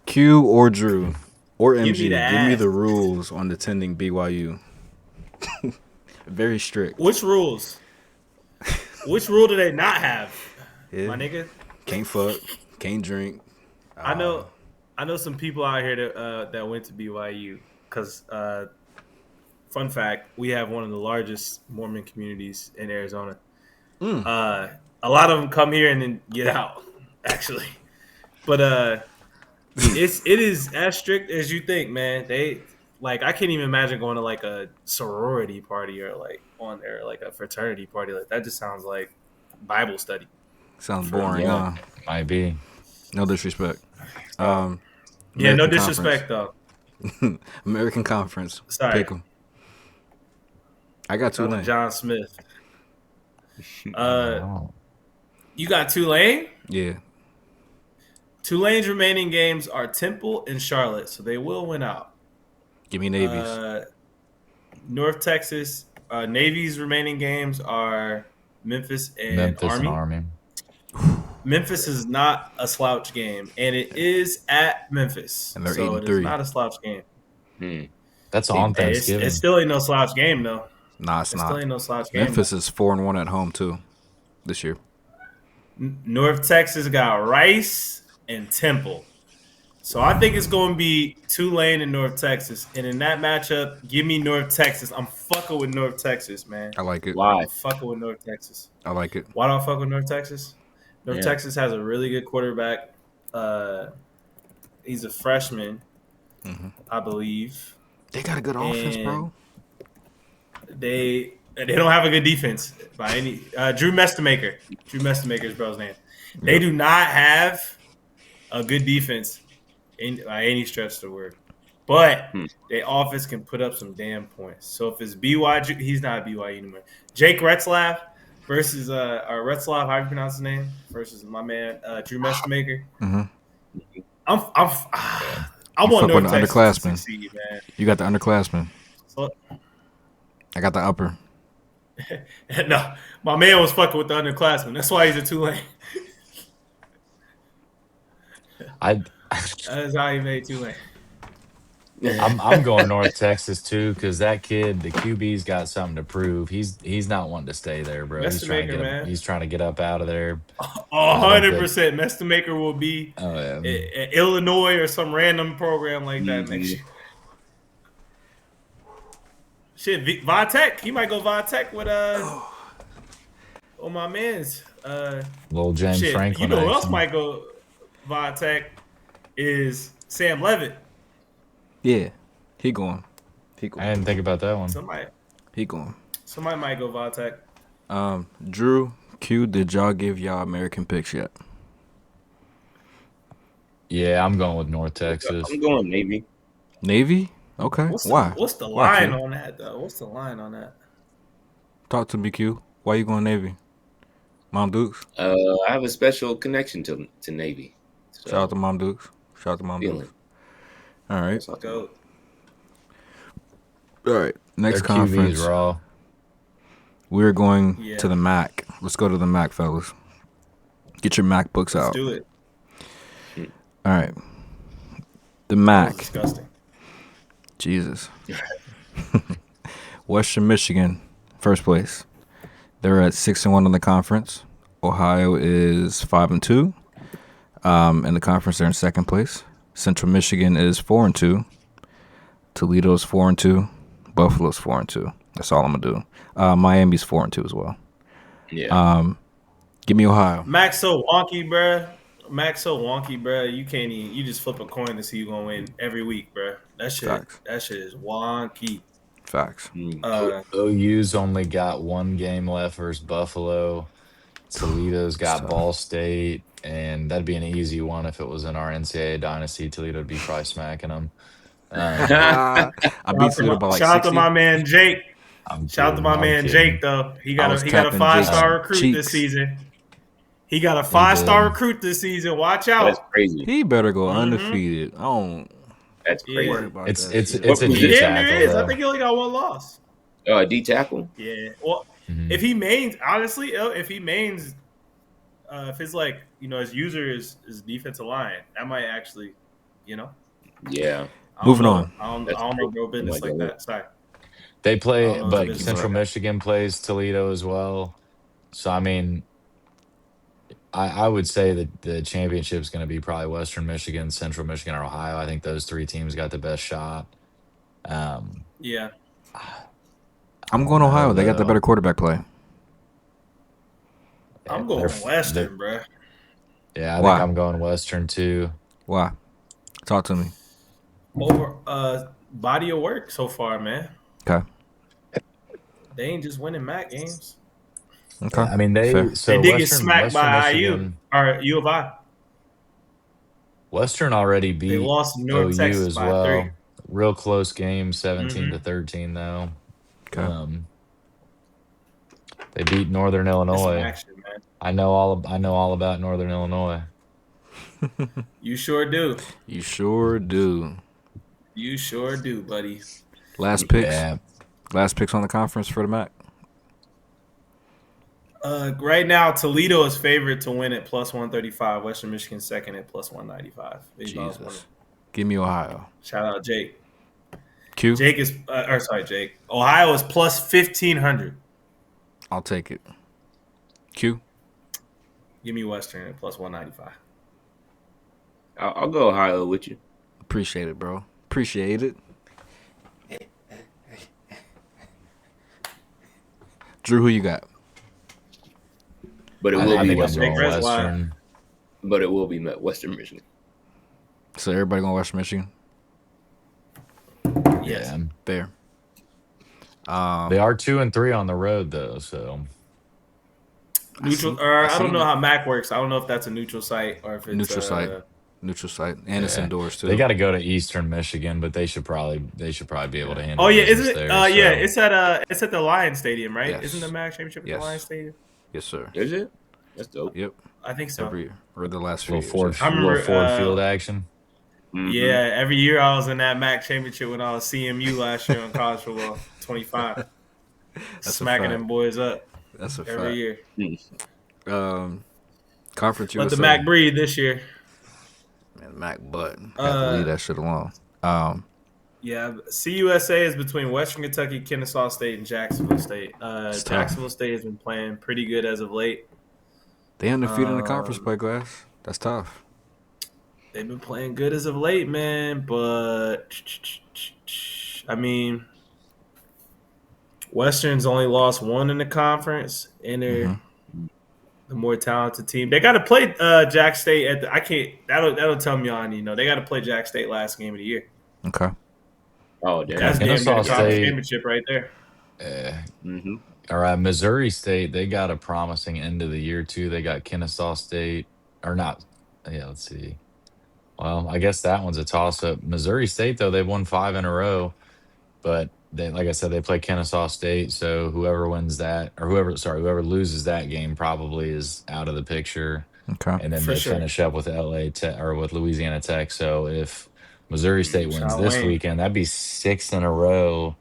Q or Drew or MG, Give me the give me ass. the rules on attending BYU. Very strict. Which rules? Which rule do they not have, Yeah. my nigga? Can't fuck. Can't drink. I know some people out here that went to BYU because, fun fact, we have one of the largest Mormon communities in Arizona. A lot of them come here and then get out, actually. But it is as strict as you think, man. They I can't even imagine going to like a sorority party or like on there like a fraternity party. Like that just sounds like Bible study. Sounds boring, huh? Might be. No disrespect. No American disrespect though. American Conference. Sorry. Pick 'em. I got Shout out to Tulane. John Smith. Oh. You got Tulane? Yeah. Tulane's remaining games are Temple and Charlotte, so they will win out. Give me Navies. North Texas, Navy's remaining games are Memphis and Army. Memphis is not a slouch game, and it is at Memphis. And they're so 8-3. It is not a slouch game. That's on Thanksgiving. It still ain't no slouch game, though. Nah, it's not. Still ain't no slouch game. Memphis is 4-1 at home, too, this year. North Texas got Rice and Temple. So I think it's going to be Tulane and North Texas. And in that matchup, give me North Texas. I'm fucking with North Texas, man. I like it. Why? I'm fucking with North Texas. I like it. Why do I fuck with North Texas? North Texas has a really good quarterback. He's a freshman, I believe. They got a good offense, bro. They don't have a good defense by any. Drew Mestamaker. Drew Mestamaker's bro's name. They do not have a good defense by any stretch of the word. But their offense can put up some damn points. So if it's BYU, he's not BYU anymore. Jake Retzlaff versus or Retzlaff, how do you pronounce his name? Versus my man Drew Mestamaker. I want North Texas to succeed, man. You got the underclassmen. So, I got the upper. no, my man was fucking with the underclassmen. That's why he's a Tulane. That's how he made Tulane. I'm going North Texas too because that kid, the QB's got something to prove. He's not wanting to stay there, bro. He's trying to get up out of there. 100%. Mestamaker will be in Illinois or some random program like that next year. Shit, Vitek. He might go Vitek with my man's Little James Franklin. You know who else might go Vitek is Sam Levitt. Yeah, he going. I didn't think about that one. He going. Somebody might go Vitek. Drew, Q, did y'all give y'all American picks yet? Yeah, I'm going with North Texas. I'm going Navy. Navy? Okay. Why? What's the line on that, though? What's the line on that? Talk to me, Q. Why you going Navy? Mom Dukes? I have a special connection to Navy. So. Shout out to Mom Dukes. Dukes. All right. Let's go. All right. Next Their conference. QB's raw. We're going to the MAC. Let's go to the MAC, fellas. Get your MacBooks out. Let's do it. All right. The MAC. Disgusting. Jesus. Western Michigan, first place. They're at 6-1 in the conference. Ohio is 5-2. In the conference, they're in second place. Central Michigan is 4-2. Toledo's 4-2. Buffalo's 4-2. That's all I'm gonna do. Miami's 4-2 as well. Yeah. Give me Ohio. Mac's so wonky, bruh. You can't even. You just flip a coin to see who's gonna win every week, bruh. That shit is wonky. Facts. OU's only got one game left versus Buffalo. Toledo's got Ball State, and that'd be an easy one if it was in our NCAA dynasty. Toledo would be probably smacking them. I beat Toledo by like 60. Shout out to my man Jake. Shout out to my man Jake though. He got a 5-star recruit this season. He got a 5-star recruit this season. Watch out. That's crazy. He better go undefeated. That's crazy. Worry about it's that a He D damn near tackle. is. Though. I think he only got one loss. D tackle. Yeah. Well, if he mains, honestly, if he mains, if it's like his user is defensive line, that might actually, Yeah. Moving on. I don't know bro business like that. Sorry. They play, but Central Michigan plays Toledo as well. So I mean, I would say that the championship is going to be probably Western Michigan, Central Michigan, or Ohio. I think those 3 teams got the best shot. Yeah. I'm going Ohio. They got the better quarterback play. I'm going Western, bro. Yeah, I think I'm going Western too. Why? Talk to me. Over body of work so far, man. Okay. They ain't just winning MAC games. Okay. I mean, they did get smacked by IU or U of I. Western already beat they lost North OU Texas as by well. 3. Real close game, 17-13 though. Okay. They beat Northern Illinois. Action, man. I know all about Northern Illinois. You sure do. You sure do. You sure do, buddy. Last picks. Yeah. Last picks on the conference for the MAC. Right now, Toledo is favored to win at +135. Western Michigan second at +195. Jesus. Give me Ohio. Shout out Jake. Q. Jake is Jake. Ohio is +1,500. I'll take it. Q. Give me Western at +195. I'll go Ohio with you. Appreciate it, bro. Appreciate it. Drew, who you got? But it will be Western. But it will be Western Michigan. So everybody going Western Michigan? Yes. Yeah. Fair. They are 2-3 on the road though, so neutral. I don't know how MAC works. I don't know if that's a neutral site or if it's neutral site. Neutral site, and it's indoors too. They got to go to Eastern Michigan, but they should probably be able to handle. Oh yeah, isn't it? There, yeah, it's at the Lions Stadium, right? Yes. Isn't the MAC championship at the Lions Stadium? Yes, sir. Is it? That's dope. Yep. I think so. Every year or the last few little Ford years. Field action. Mm-hmm. Yeah, every year I was in that MAC championship when I was CMU last year on college football 25. Smacking them boys up. That's a fact. Every year. Conference USA. Let the MAC breathe this year. Man, MAC butt. Have to leave that shit alone. Yeah, CUSA is between Western Kentucky, Kennesaw State, and Jacksonville State. Jacksonville State has been playing pretty good as of late. They undefeated in the conference play, Glass. That's tough. They've been playing good as of late, man. But I mean, Western's only lost 1 in the conference, and they're the more talented team. They got to play Jack State at the. I can't. That'll tell me on. They got to play Jack State last game of the year. Okay. Oh, damn. That's Kennesaw the championship right there. All right, Missouri State, they got a promising end of the year too. They got Kennesaw State, or not? Yeah, let's see. Well, I guess that one's a toss-up. Missouri State, though, they've won 5 in a row, but they, like I said, they play Kennesaw State. So whoever wins that, or whoever loses that game, probably is out of the picture. Okay, and then they finish up with LA Tech or with Louisiana Tech. So if Missouri State wins this weekend, that'd be 6 in a row.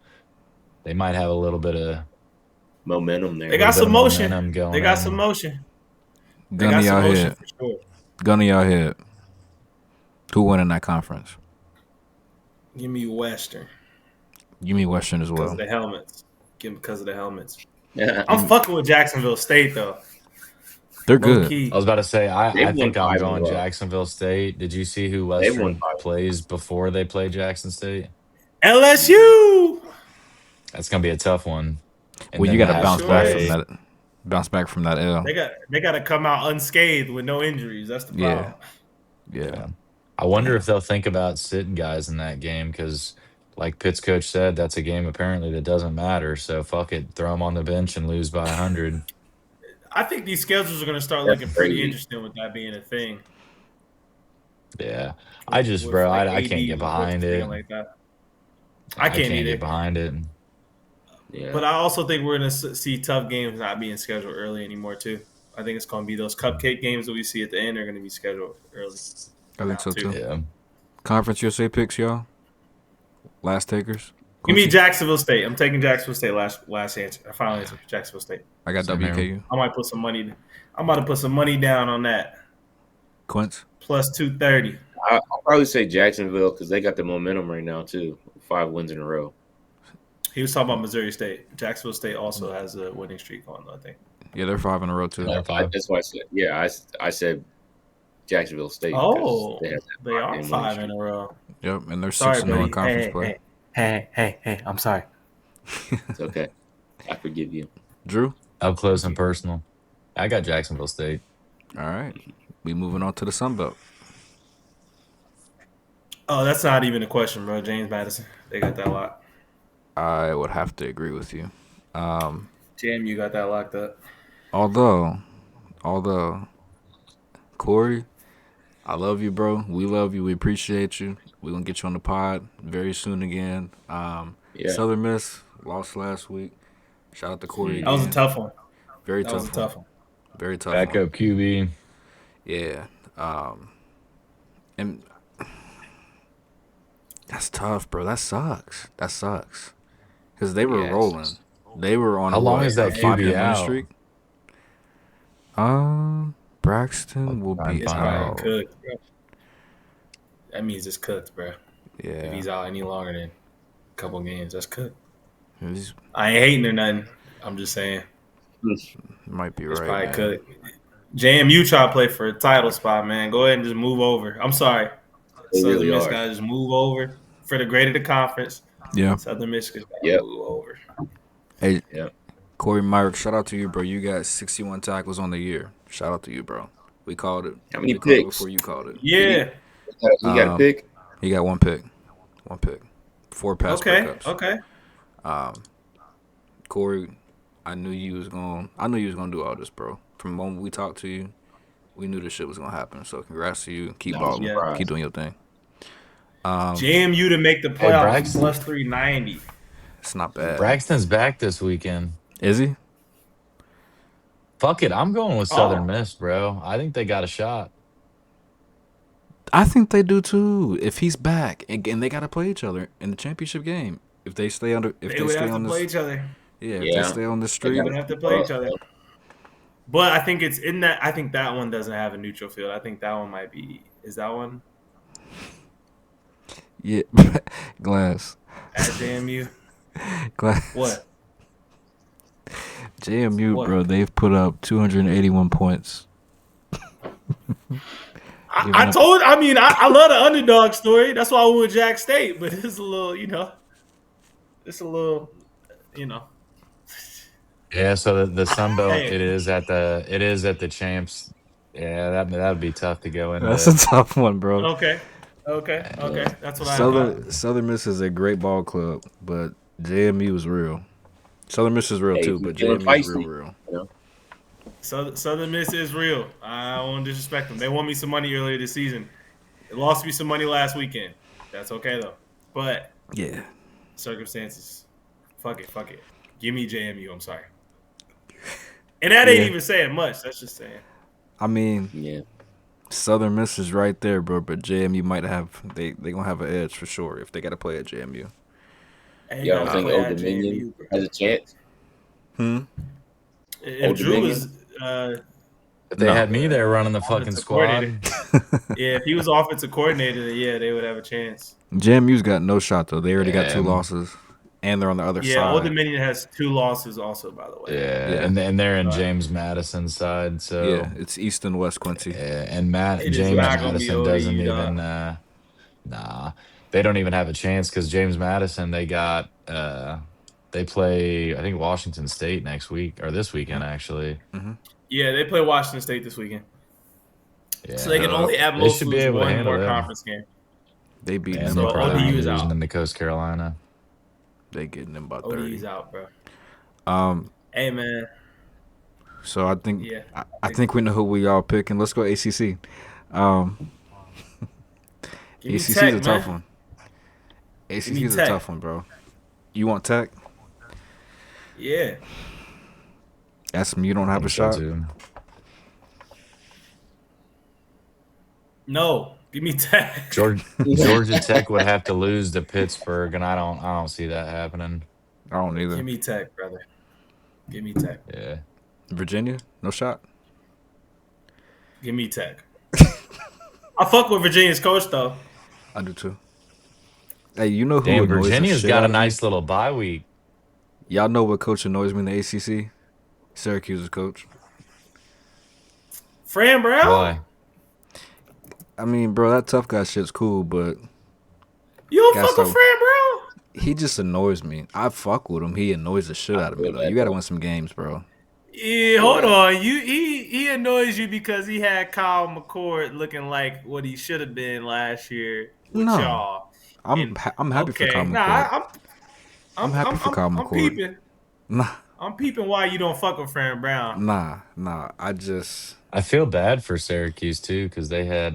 They might have a little bit of momentum there. They got some motion. They got some motion. Gun to y'all head. Gun to y'all head. Who won in that conference? Give me Western. Give me Western as well. Because of the helmets. Because of the helmets. Yeah. I'm fucking with Jacksonville State, though. They're good. I was about to say, I think I'm going Jacksonville State. Did you see who Western plays before they play Jackson State? LSU. That's going to be a tough one. And well, you got to bounce back from that L. They got to come out unscathed with no injuries. That's the problem. Yeah. I wonder if they'll think about sitting guys in that game because, like Pitt's coach said, that's a game apparently that doesn't matter. So fuck it, throw them on the bench and lose by 100. I think these schedules are going to start looking pretty interesting with that being a thing. Yeah, I can't get behind it. Like that. I can't get behind it. Yeah. But I also think we're going to see tough games not being scheduled early anymore, too. I think it's going to be those cupcake games that we see at the end are going to be scheduled early. I think so, too. Yeah. Conference USA picks, y'all? Last takers? Give me Quincy? Jacksonville State. I'm taking Jacksonville State last answer. I finally answered Jacksonville State. I got Same here. WKU. I might put some money. I'm about to put some money down on that. Quince? Plus 230. I'll probably say Jacksonville because they got the momentum right now too. 5 wins in a row. He was talking about Missouri State. Jacksonville State also has a winning streak on, I think. Yeah, they're 5 in a row, too. They're 5. That's why I said, I said Jacksonville State. Oh, they are 5 in a row. Yep, and they're Sorry, 6 in buddy. conference play. Hey, I'm sorry. It's okay. I forgive you. Drew? Up close and personal. I got Jacksonville State. All right. We moving on to the Sun Belt. Oh, that's not even a question, bro. James Madison. They got that locked. I would have to agree with you. JMU got that locked up. Although, Corey, I love you, bro. We love you. We appreciate you. We're going to get you on the pod very soon again. Southern Miss lost last week. Shout out to Corey again. That was a tough one. Very That tough was a tough one. Very tough Back one. up QB. Yeah. And that's tough, bro. That sucks. Because they were rolling. They were on How long is that a 5-game QB win out? streak. Braxton will be It's out. Cooked, bro. That means it's cooked, bro. If Yeah. he's out any longer than a couple games, that's cooked. He's, I ain't hating or nothing. I'm just saying might be it's right, probably man. cooked. JMU try to play for a title spot, man. Go ahead and just move over. I'm sorry. They Southern really Miss are. got to just move over for the grade of the conference. Yeah. Southern Miss got to Yep. move over. Hey, Yep. Corey Myrick, shout out to you, bro. You got 61 tackles on the year. Shout out to you, bro. We called it. How many We called it picks? before you called it. Yeah. You got a pick? He got one pick. 4 pass breakups. Okay. Corey, I knew you was gonna do all this, bro. From the moment we talked to you, we knew this shit was gonna happen. So congrats to you. Keep balling. Yeah. Keep doing your thing. JMU to make the playoffs Braxton. plus 390. It's not bad. Braxton's back this weekend. Is he? Fuck it. I'm going with Southern Miss, bro. I think they got a shot. I think they do too. If he's back, and they got to play each other in the championship game. If they stay under, if They they would stay have on to this, play each other. yeah, if Yeah. they stay on this streak, They would have to play each other. But I think it's in that. I think that one doesn't have a neutral field. I think that one might be. Is that one yeah. Glass. at JMU? Glass. What? JMU, What? bro, they've put up 281 points. I love the underdog story. That's why I went with Jack State. But it's a little, Yeah, so the Sun Belt, Hey. it is at the champs. Yeah, that'd be tough to go into. That's a tough one, bro. Okay. That's what I thought. Southern Miss is a great ball club, but JMU is real. Southern Miss is real Hey, too, if but you're JMU is feisty, real. you know? Southern Miss is real. I won't disrespect them. They won me some money earlier this season. They lost me some money last weekend. That's okay though. But Yeah. circumstances, fuck it. Give me JMU. I'm sorry. And that ain't Yeah. even saying much. That's just saying. I mean, Yeah. Southern Miss is right there, bro, but JMU might have they gonna have an edge for sure if they got to play at JMU. Hey, Y'all gotta think play Old at Dominion JMU, bro. has a chance? If Old Drew Dominion? was, If they had me there running the fucking Offensive squad. coordinator. If he was offensive coordinator, then yeah, they would have a chance. JMU's got no shot though. They already got 2 Yeah. losses, and they're on the other Yeah, side. Old Dominion has 2 losses also, by the way. Yeah, and they're in James Madison's side, so Yeah, it's East and West Quincy. yeah, and It is James not gonna be Madison ODU, doesn't dog. even they don't even have a chance because James Madison they got they play I think Washington State next week or this weekend actually. Yeah, they play Washington State this weekend. Yeah, So they can only at they most should be lose able to one handle more them. conference game. They beat And them. they'll So probably ODU be is losing out. them to Coast Carolina. They getting them about 30. ODU's out, bro. Um, Hey, man. so I think Yeah. I think we know who we all picking. Let's go ACC. Give me ACC's Tech, a tough man. one. ACC me is a Tech. tough one, bro. You want Tech? Yeah. That's you don't have a shot. Too. No, give me Tech. Georgia Tech would have to lose to Pittsburgh, and I don't see that happening. I don't either. Give me Tech, brother. Give me Tech. Yeah. Virginia, no shot. Give me Tech. I fuck with Virginia's coach though. I do too. Hey, you know who Damn, annoys Virginia's the shit got out a of me? nice little bye week. Y'all know what coach annoys me in the ACC? Syracuse's coach. Fran Brown? Why? I mean, bro, that tough guy shit's cool, but You don't fuck with Fran Brown? he just annoys me. I fuck with him. He annoys the shit out of me, though. You got to win some games, bro. Yeah, hold on. He annoys you because he had Kyle McCord looking like what he should have been last year with y'all. I'm happy for Kyle McCord. Nah, I'm happy for Kyle McCord. I'm peeping. Nah. I'm peeping why you don't fuck with Fran Brown. Nah. I feel bad for Syracuse too because they had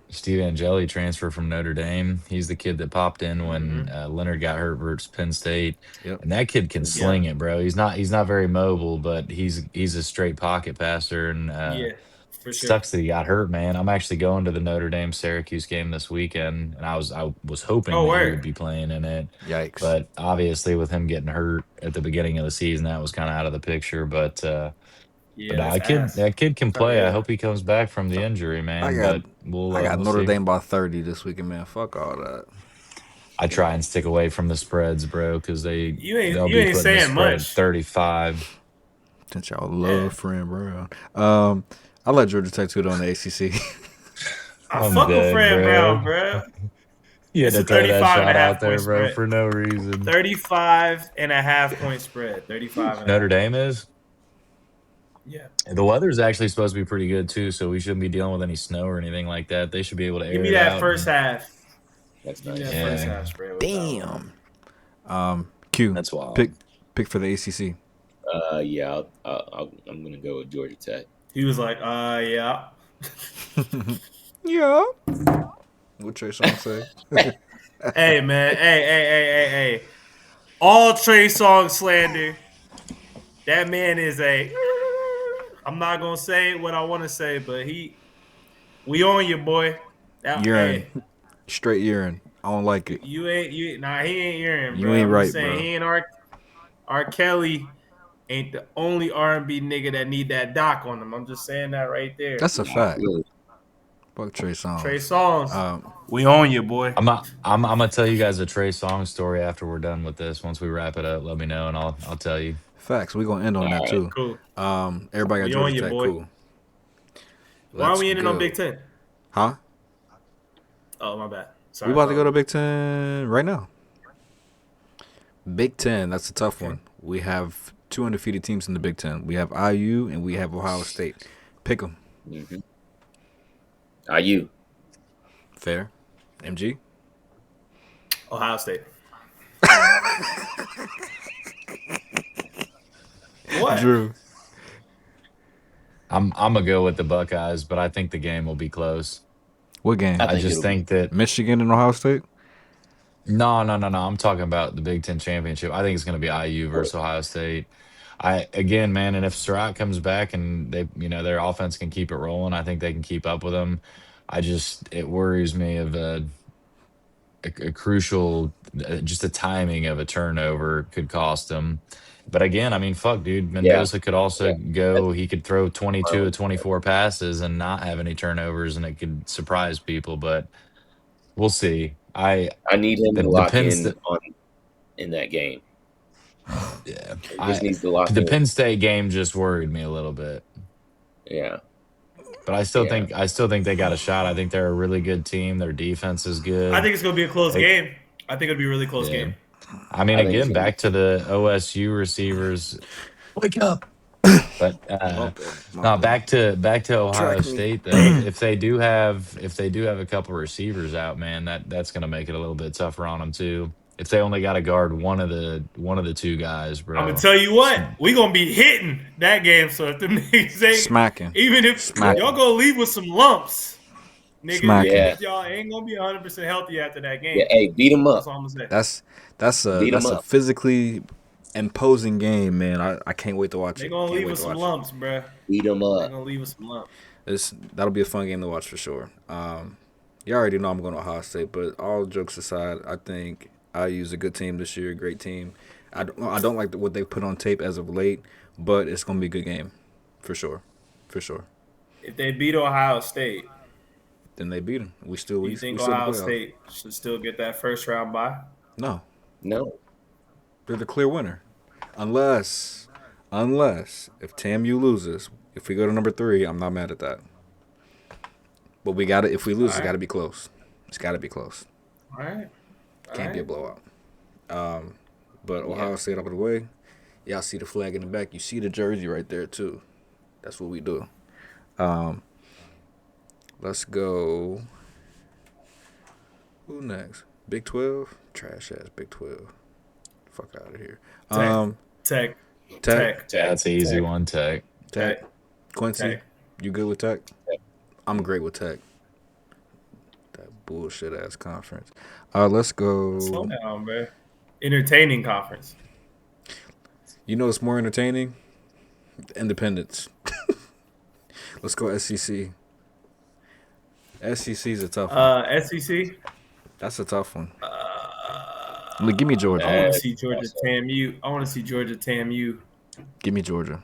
Steve Angeli transfer from Notre Dame. He's the kid that popped in when Leonard got hurt versus Penn State, and that kid can sling it, bro. He's not very mobile, but he's a straight pocket passer, and for sure. Sucks that he got hurt, man. I'm actually going to the Notre Dame Syracuse game this weekend, and I was hoping that he would be playing in it. Yikes! But obviously, with him getting hurt at the beginning of the season, that was kind of out of the picture. But that kid can play. I hope he comes back from the injury, man. I got Notre Dame by 30 this weekend, man. Fuck all that. I try and stick away from the spreads, bro, because they'll be putting saying the spread much. 35. Since y'all love Fran Brown, I let Georgia Tech do it on the ACC. I fuck with Fran Brown, bro. You had to throw that shot out there, bro, for no reason. 35.5 point spread. 35. Notre Dame is? Yeah. The weather's actually supposed to be pretty good, too, so we shouldn't be dealing with any snow or anything like that. They should be able to air it out. Give me that first half. That's nice. First half spread. Damn. Q. That's wild. Pick for the ACC. Yeah, I'm gonna go with Georgia Tech. He was like, yeah. Yeah. What Trey Songz say? Hey, man. Hey. All Trey Songz slander. That man is I'm not going to say what I want to say, but we on you, boy. Urine. Straight urine. I don't like it. He ain't urine, bro. You ain't right, saying, bro. He ain't R. Kelly ain't the only R&B nigga that need that doc on him. I'm just saying that right there. That's a fact. Fuck Trey Songz. Trey Songz. We on you, boy. I'm gonna tell you guys a Trey Songz story after we're done with this. Once we wrap it up, let me know and I'll tell you. Facts. We're gonna end on that too. Cool. Everybody got Georgia Tech. Cool. Why are we ending on Big Ten? Huh? Oh, my bad. Sorry. We about to go to Big Ten right now. Big Ten, that's a tough one. We have 2 undefeated teams in the Big Ten. We have IU and we have Ohio State. Pick them. Mm-hmm. IU. Fair. MG? Ohio State. What? Drew? I'm gonna go with the Buckeyes, but I think the game will be close. What game? I just think that Michigan and Ohio State? No. I'm talking about the Big Ten championship. I think it's going to be IU versus Ohio State. Again, man, and if Surratt comes back and they, their offense can keep it rolling, I think they can keep up with them. It worries me of a crucial, just the timing of a turnover could cost them. But again, I mean, fuck, dude, Mendoza could also go. He could throw 22 or 24 passes and not have any turnovers, and it could surprise people. But we'll see. I need him to lock in in that game. Yeah, he just needs to lock the in. Penn State game just worried me a little bit. Yeah, but I still think they got a shot. I think they're a really good team. Their defense is good. I think it's gonna be a close game. I think it'll be a really close game. I mean, again, back to the OSU receivers. Wake up! But no, back to Ohio State though. If they do have a couple receivers out, man, that's gonna make it a little bit tougher on them too. If they only got to guard one of the two guys, bro. I'm gonna tell you what, we gonna be hitting that game. So if the niggas ain't smacking, even if y'all gonna leave with some lumps, niggas, y'all ain't gonna be 100% healthy after that game. Yeah, hey, beat them up. That's all I'm gonna say. That's a physically imposing game, man. I can't wait to watch They're it. gonna Can't leave wait us to some watch lumps, bruh. Beat them They're up. gonna leave us some lumps. That'll be a fun game to watch for sure. You already know I'm going to Ohio State, but all jokes aside, I think IU's a good team this year, great team. I don't like what they put on tape as of late, but it's going to be a good game for sure. If they beat Ohio State, Then they beat them. We do still you think in the Ohio playoffs. State should still get that first round bye? No, No. they're the clear winner, unless if TAMU loses, if we go to number 3, I'm not mad at that. But we got to if we lose, it's got to be close. It's got to be close. All right. Can't be a blowout. But Ohio State up and away. Y'all see the flag in the back. You see the jersey right there too. That's what we do. Let's go. Who next? Big 12? Trash ass Big 12. Fuck out of here. Tech. That's an easy one. Tech. Quincy, Tech. you good with Tech? I'm great with Tech. That bullshit ass conference. Let's go. Slow down, bro. Entertaining conference. You know what's more entertaining? Independence. Let's go SEC. SEC's a tough one. SEC. That's a tough one. Give me Georgia. I want to see Georgia TAMU. Give me Georgia.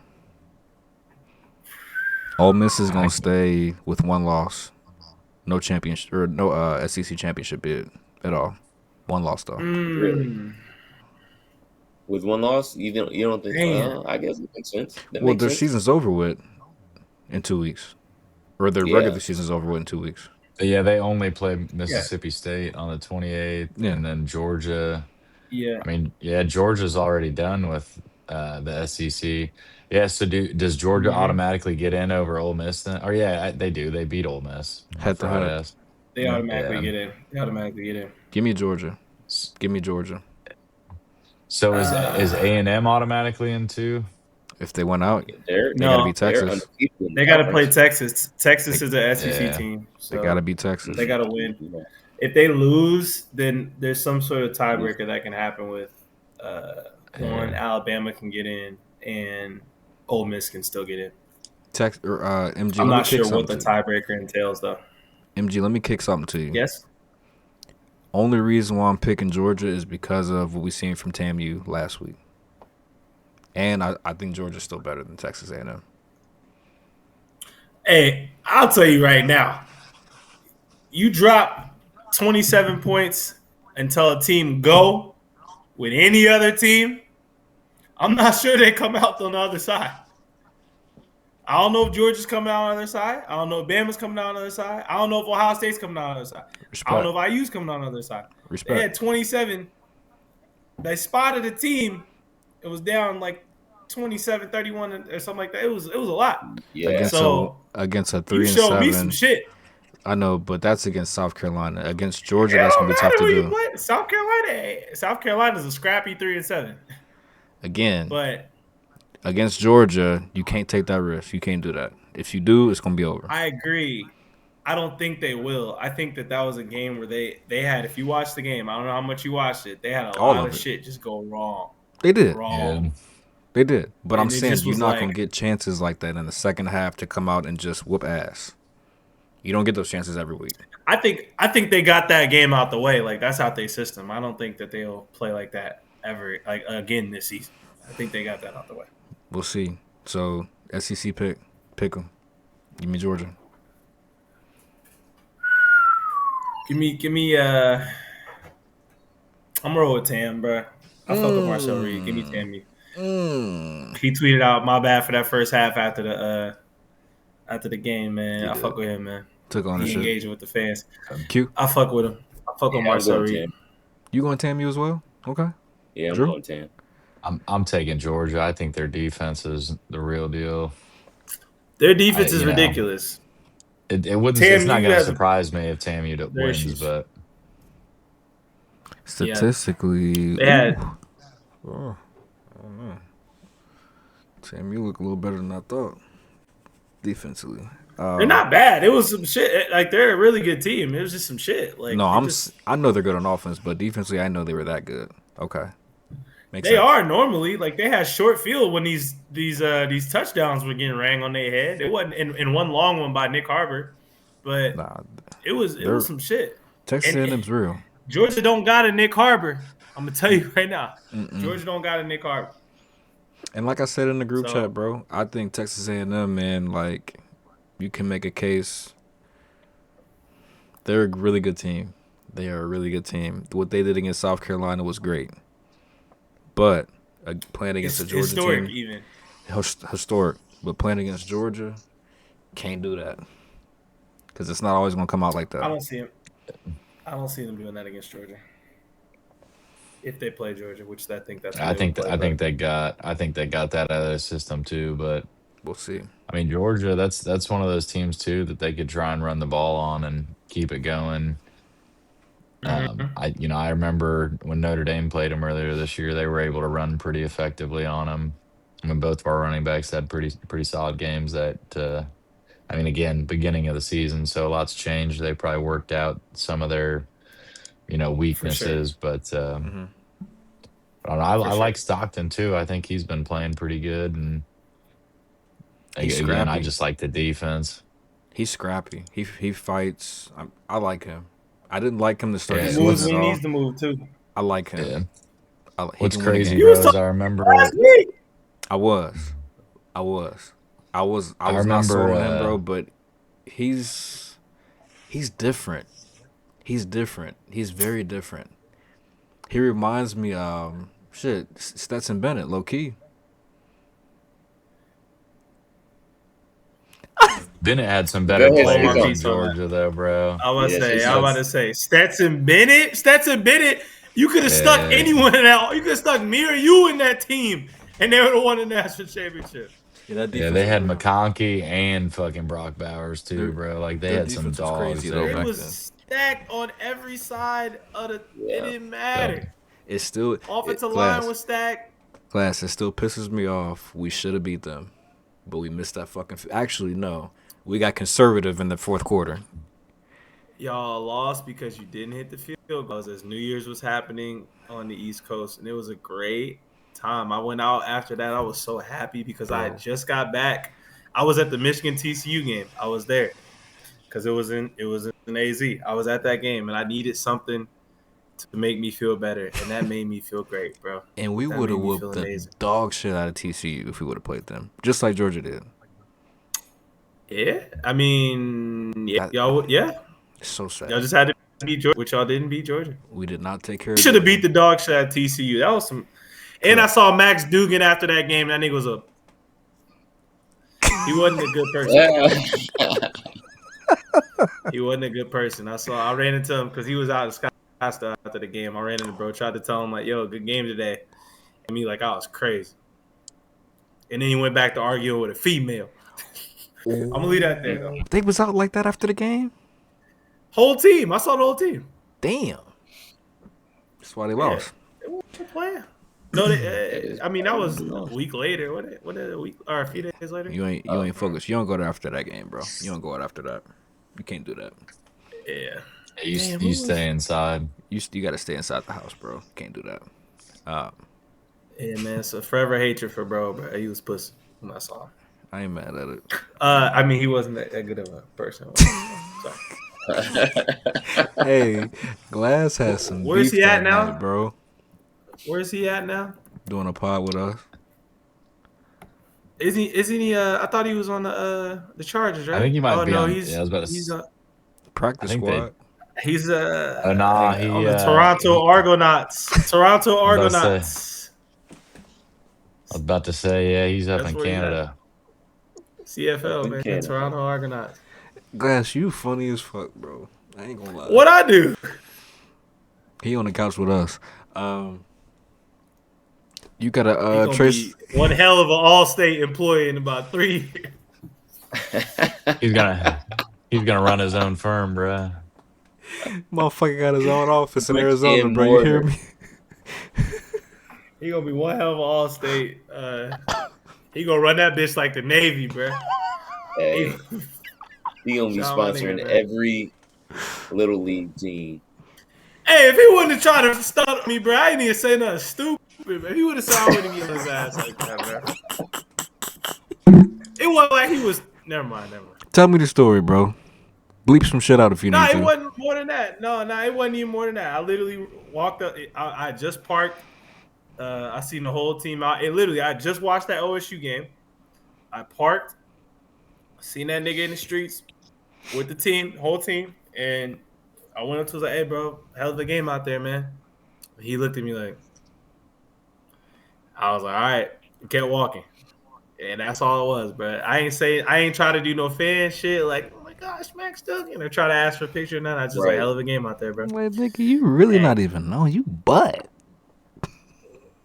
Ole Miss is gonna stay with one loss, no championship or no SEC championship bid at all. One loss though. Really? With one loss, you don't think? I guess it makes sense. Their season's over with in 2 weeks, or their regular season's over with in 2 weeks. Yeah, they only play Mississippi State on the 28th, and then Georgia. Yeah. I mean, Georgia's already done with the SEC. Yeah, so does Georgia automatically get in over Ole Miss then? Or they do. They beat Ole Miss. Head to head. They automatically get in. Give me Georgia. So is A&M automatically in too? If they went out, they gotta beat Texas. They gotta play Texas. Texas is an SEC team. So they gotta beat Texas. They gotta win. If they lose, then there's some sort of tiebreaker that can happen with one. Alabama can get in, and Ole Miss can still get in. MG. I'm not sure what the tiebreaker entails, though. MG, let me kick something to you. Yes. Only reason why I'm picking Georgia is because of what we seen from TAMU last week, and I think Georgia's still better than Texas A&M. Hey, I'll tell you right now. You drop 27 points and tell a team go with any other team, I'm not sure they come out on the other side. I don't know if Georgia's coming out on the other side. I don't know if Bama's coming out on the other side. I don't know if Ohio State's coming out on the other side. I don't know if IU's coming out on the other side. They had 27. They spotted a team. It was down like 27-31 or something like that. It was a lot. Yeah. Against a 3-7. You showed me some shit. I know, but that's against South Carolina. Against Georgia, that's gonna be tough to do. South Carolina's a scrappy 3-7. Again, but against Georgia, you can't take that risk. You can't do that. If you do, it's gonna be over. I agree. I don't think they will. I think that was a game where they had. If you watched the game, I don't know how much you watched it. They had a lot of shit just go wrong. They did. Wrong. Yeah. They did. But and I'm saying you're not gonna get chances like that in the second half to come out and just whoop ass. You don't get those chances every week. I think they got that game out the way. Like, that's out their system. I don't think that they'll play like that ever, like, again this season. I think they got that out the way. We'll see. So SEC pick them. Give me Georgia. Give me. I'm gonna roll with Tam, bro. I fuck with Marcel Reed. Give me Tammy. He tweeted out, "My bad for that first half after the game, man." I fuck with him, man. Took on he engaging with the fans. Cute. I fuck with him. I fuck with Marcel Reed. You going TAMU as well? Okay. Yeah, I'm going Tam. I'm taking Georgia. I think their defense is the real deal. Their defense is ridiculous. It wouldn't. It's not going to surprise me if TAMU wins, but statistically, they had. I don't know. TAMU look a little better than I thought. Defensively, they're not bad. It was some shit. Like, they're a really good team. It was just some shit. Like, no, I know they're good on offense, but defensively, I know they were that good. Okay. They are normally like they had short field when these touchdowns were getting rang on their head. It wasn't in one long one by Nick Harbor, but it was some shit. Texas A&M's real. Georgia don't got a Nick Harbor. I'm gonna tell you right now. Georgia don't got a Nick Harbor. And like I said in the group chat, bro, I think Texas A&M, man, like you can make a case. They're a really good team. They are a really good team. What they did against South Carolina was great. But playing against the Georgia historic team, even historic. But playing against Georgia, can't do that because it's not always gonna come out like that. I don't see them doing that against Georgia. If they play Georgia, which I think that's. I think they got that out of their system too. But we'll see. I mean, Georgia, that's one of those teams too that they could try and run the ball on and keep it going. I remember when Notre Dame played them earlier this year, they were able to run pretty effectively on them. I mean, both of our running backs had pretty solid games. Again, beginning of the season, so a lot's changed. They probably worked out some of their, weaknesses, sure. But I like Stockton too. I think he's been playing pretty good, and again, I just like the defense. He's scrappy. He fights. I like him. I didn't like him to start. He moves when he needs to move too. I like him. Yeah. What's crazy, bro, is I remember last week. I was not sold on him, bro. But he's different. He's different. He's very different. He reminds me of Stetson Bennett, low key. Bennett had some better players in Georgia, though, bro. I was about to say Stetson Bennett. You could have stuck anyone in that. You could have stuck me or you in that team, and they would have won the national championship. Yeah, they had McConkey and fucking Brock Bowers too, bro. Like they had some dogs. It was stacked on every side of the. Yeah. It didn't matter. It's still offensive line was stacked. Class, it still pisses me off. We should have beat them, but we missed that fucking. Actually, no. We got conservative in the fourth quarter. Y'all lost because you didn't hit the field goals as New Year's was happening on the East Coast, and it was a great time. I went out after that. I was so happy because I had just got back. I was at the Michigan TCU game. I was there because it was in AZ. I was at that game, and I needed something to make me feel better, and that made me feel great, bro. And we would have whooped the dog shit out of TCU if we would have played them, just like Georgia did. Yeah, I mean, y'all. It's so sad. Y'all just had to beat Georgia, which y'all didn't beat Georgia. We did not take care. We should have beat the dog shit at TCU. That was some. And I saw Max Dugan after that game. That nigga was a. He wasn't a good person. He wasn't a good person. I ran into him because he was out of Scottsdale after the game. I ran into bro, tried to tell him like, "Yo, good game today," and me like, "I was crazy." And then he went back to arguing with a female. I'm gonna leave that there though. They was out like that after the game. Whole team. I saw the whole team. Damn. That's why they lost. They weren't playing. No, that was a week later. What a week or a few days later. You ain't focused. You don't go there after that game, bro. You don't go out after that. You can't do that. Yeah. You stay inside. You got to stay inside the house, bro. Can't do that. Yeah, man. So forever hatred for bro. He was pussy when I saw him. I ain't mad at it. He wasn't that good of a person. Sorry. Hey, Glass has some. Where's he at now, night, bro? Where's he at now? Doing a pod with us. Isn't he? I thought he was on the Chargers, right? I think he might be. He's I was about to. He's practice squad. He's on the Toronto Argonauts. Toronto Argonauts. I was about to say, yeah, he's up in Canada. CFL, man. Canada. Toronto Argonauts. Glass, you funny as fuck, bro. I ain't gonna lie. What I do? He on the couch with us. You gotta trace one hell of an all-state employee in about 3 years. He's gonna run his own firm, bro. Motherfucker got his own office in Arizona, bro. You hear me? He gonna be one hell of an all-state. He gonna run that bitch like the Navy, bro. Hey, he gonna be sponsoring every little league team. Hey, if he wouldn't have tried to stunt me, bro, I ain't even say nothing stupid. Man. He would have saw when he on his ass like that, bro. It wasn't like he was. Never mind. Tell me the story, bro. Bleep some shit out if you need to. No, it wasn't more than that. No, it wasn't even more than that. I literally walked up. I just parked. I seen the whole team out. I just watched that OSU game. I parked. Seen that nigga in the streets with the team, whole team, and I went up to him like, "Hey, bro, hell of a game out there, man." He looked at me like, I was like, "All right," kept walking, and that's all it was, bro. I ain't try to do no fan shit like, "Oh my gosh, Max Duggan," or try to ask for a picture or nothing. I just like, hell of a game out there, bro. Wait, nigga, you really not even know you butt.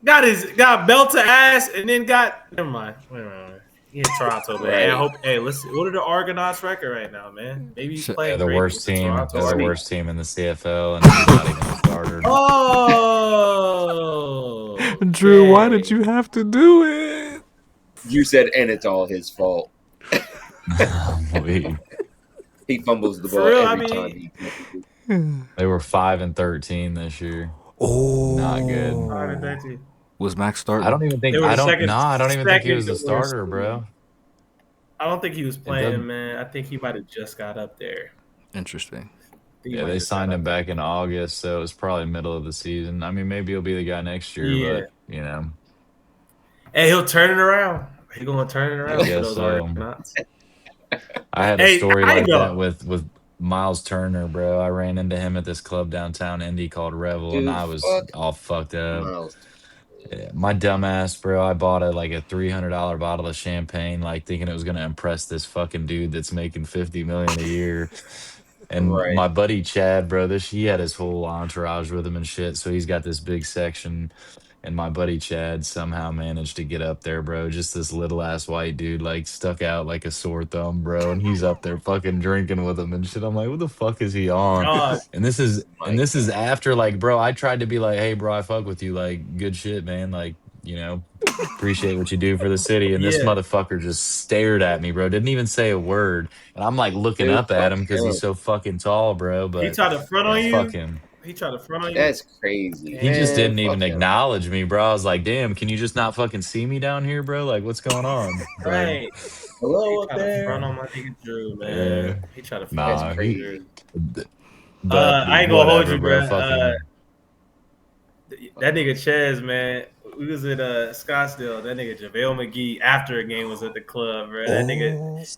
Got belt to ass and then got never mind. He in Toronto, man. Right. I hope. Hey, listen. What are the Argonauts' record right now, man? Maybe he's playing the great worst with team. Toronto. They're the worst team in the CFL, and he's not even a starter. Oh, Drew, why did you have to do it? You said, and it's all his fault. He fumbles the ball real, every time. They were 5-13 this year. Oh, Not good. 5-13. Was Max starting? I don't even think. I don't even think he was the starter, bro. I don't think he was playing, man. I think he might have just got up there. Interesting. Yeah, they signed him back in August, so it was probably middle of the season. I mean, maybe he'll be the guy next year, but you know. Hey, he'll turn it around. He's gonna turn it around. I guess so. I had a story like that with Miles Turner, bro. I ran into him at this club downtown Indy called Revel, and I was all fucked up. Yeah, my dumbass, bro. I bought a $300 bottle of champagne, like thinking it was gonna impress this fucking dude that's making $50 million a year. And my buddy Chad, bro, he had his whole entourage with him and shit. So he's got this big section. And my buddy Chad somehow managed to get up there, bro. Just this little ass white dude, stuck out like a sore thumb, bro. And he's up there fucking drinking with him and shit. I'm like, what the fuck is he on? God. And this is after bro, I tried to be like, hey, bro, I fuck with you, good shit, man. Appreciate what you do for the city. And this motherfucker just stared at me, bro. Didn't even say a word. And I'm looking up at him because he's so fucking tall, bro. But he tried to front on you. Fuck him. He tried to front on you. That's crazy. He just didn't even acknowledge me, bro. I was like, damn, can you just not fucking see me down here, bro? What's going on? Right. Hello up there. Front on my nigga Drew, man. Yeah. He tried to front on Drew. I ain't gonna hold you, bro. That nigga Chez, man. We was at Scottsdale. That nigga JaVale McGee after a game was at the club, bro. That nigga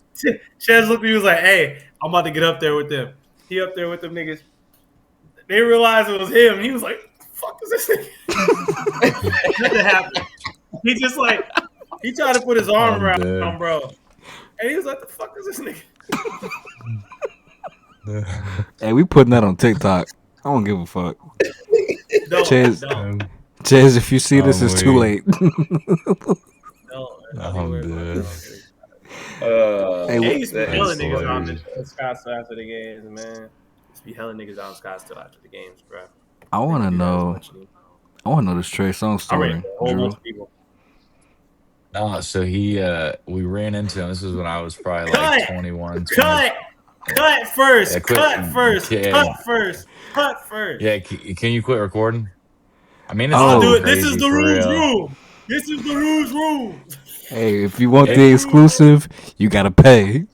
Chez looked at me, he was like, hey, I'm about to get up there with them. He up there with them niggas. They realized it was him. He was like, "The fuck is this nigga?" Nothing happened. He just he tried to put his arm around him, bro. And he was like, "The fuck is this nigga?" Hey, we putting that on TikTok. I don't give a fuck. Chaz, if you see this, it's too late. Hey, used to be hella niggas on the Scottsdale after the games, man. Be hella niggas out in Scottsdale after the games, bro. I want to know this Trey Songz story. No, so we ran into him. This was when I was probably 21. Cut first. Yeah, cut first. Yeah, can you quit recording? I mean, dude, this is the rules room. This is the rules room. Hey, if you want the exclusive, you gotta pay.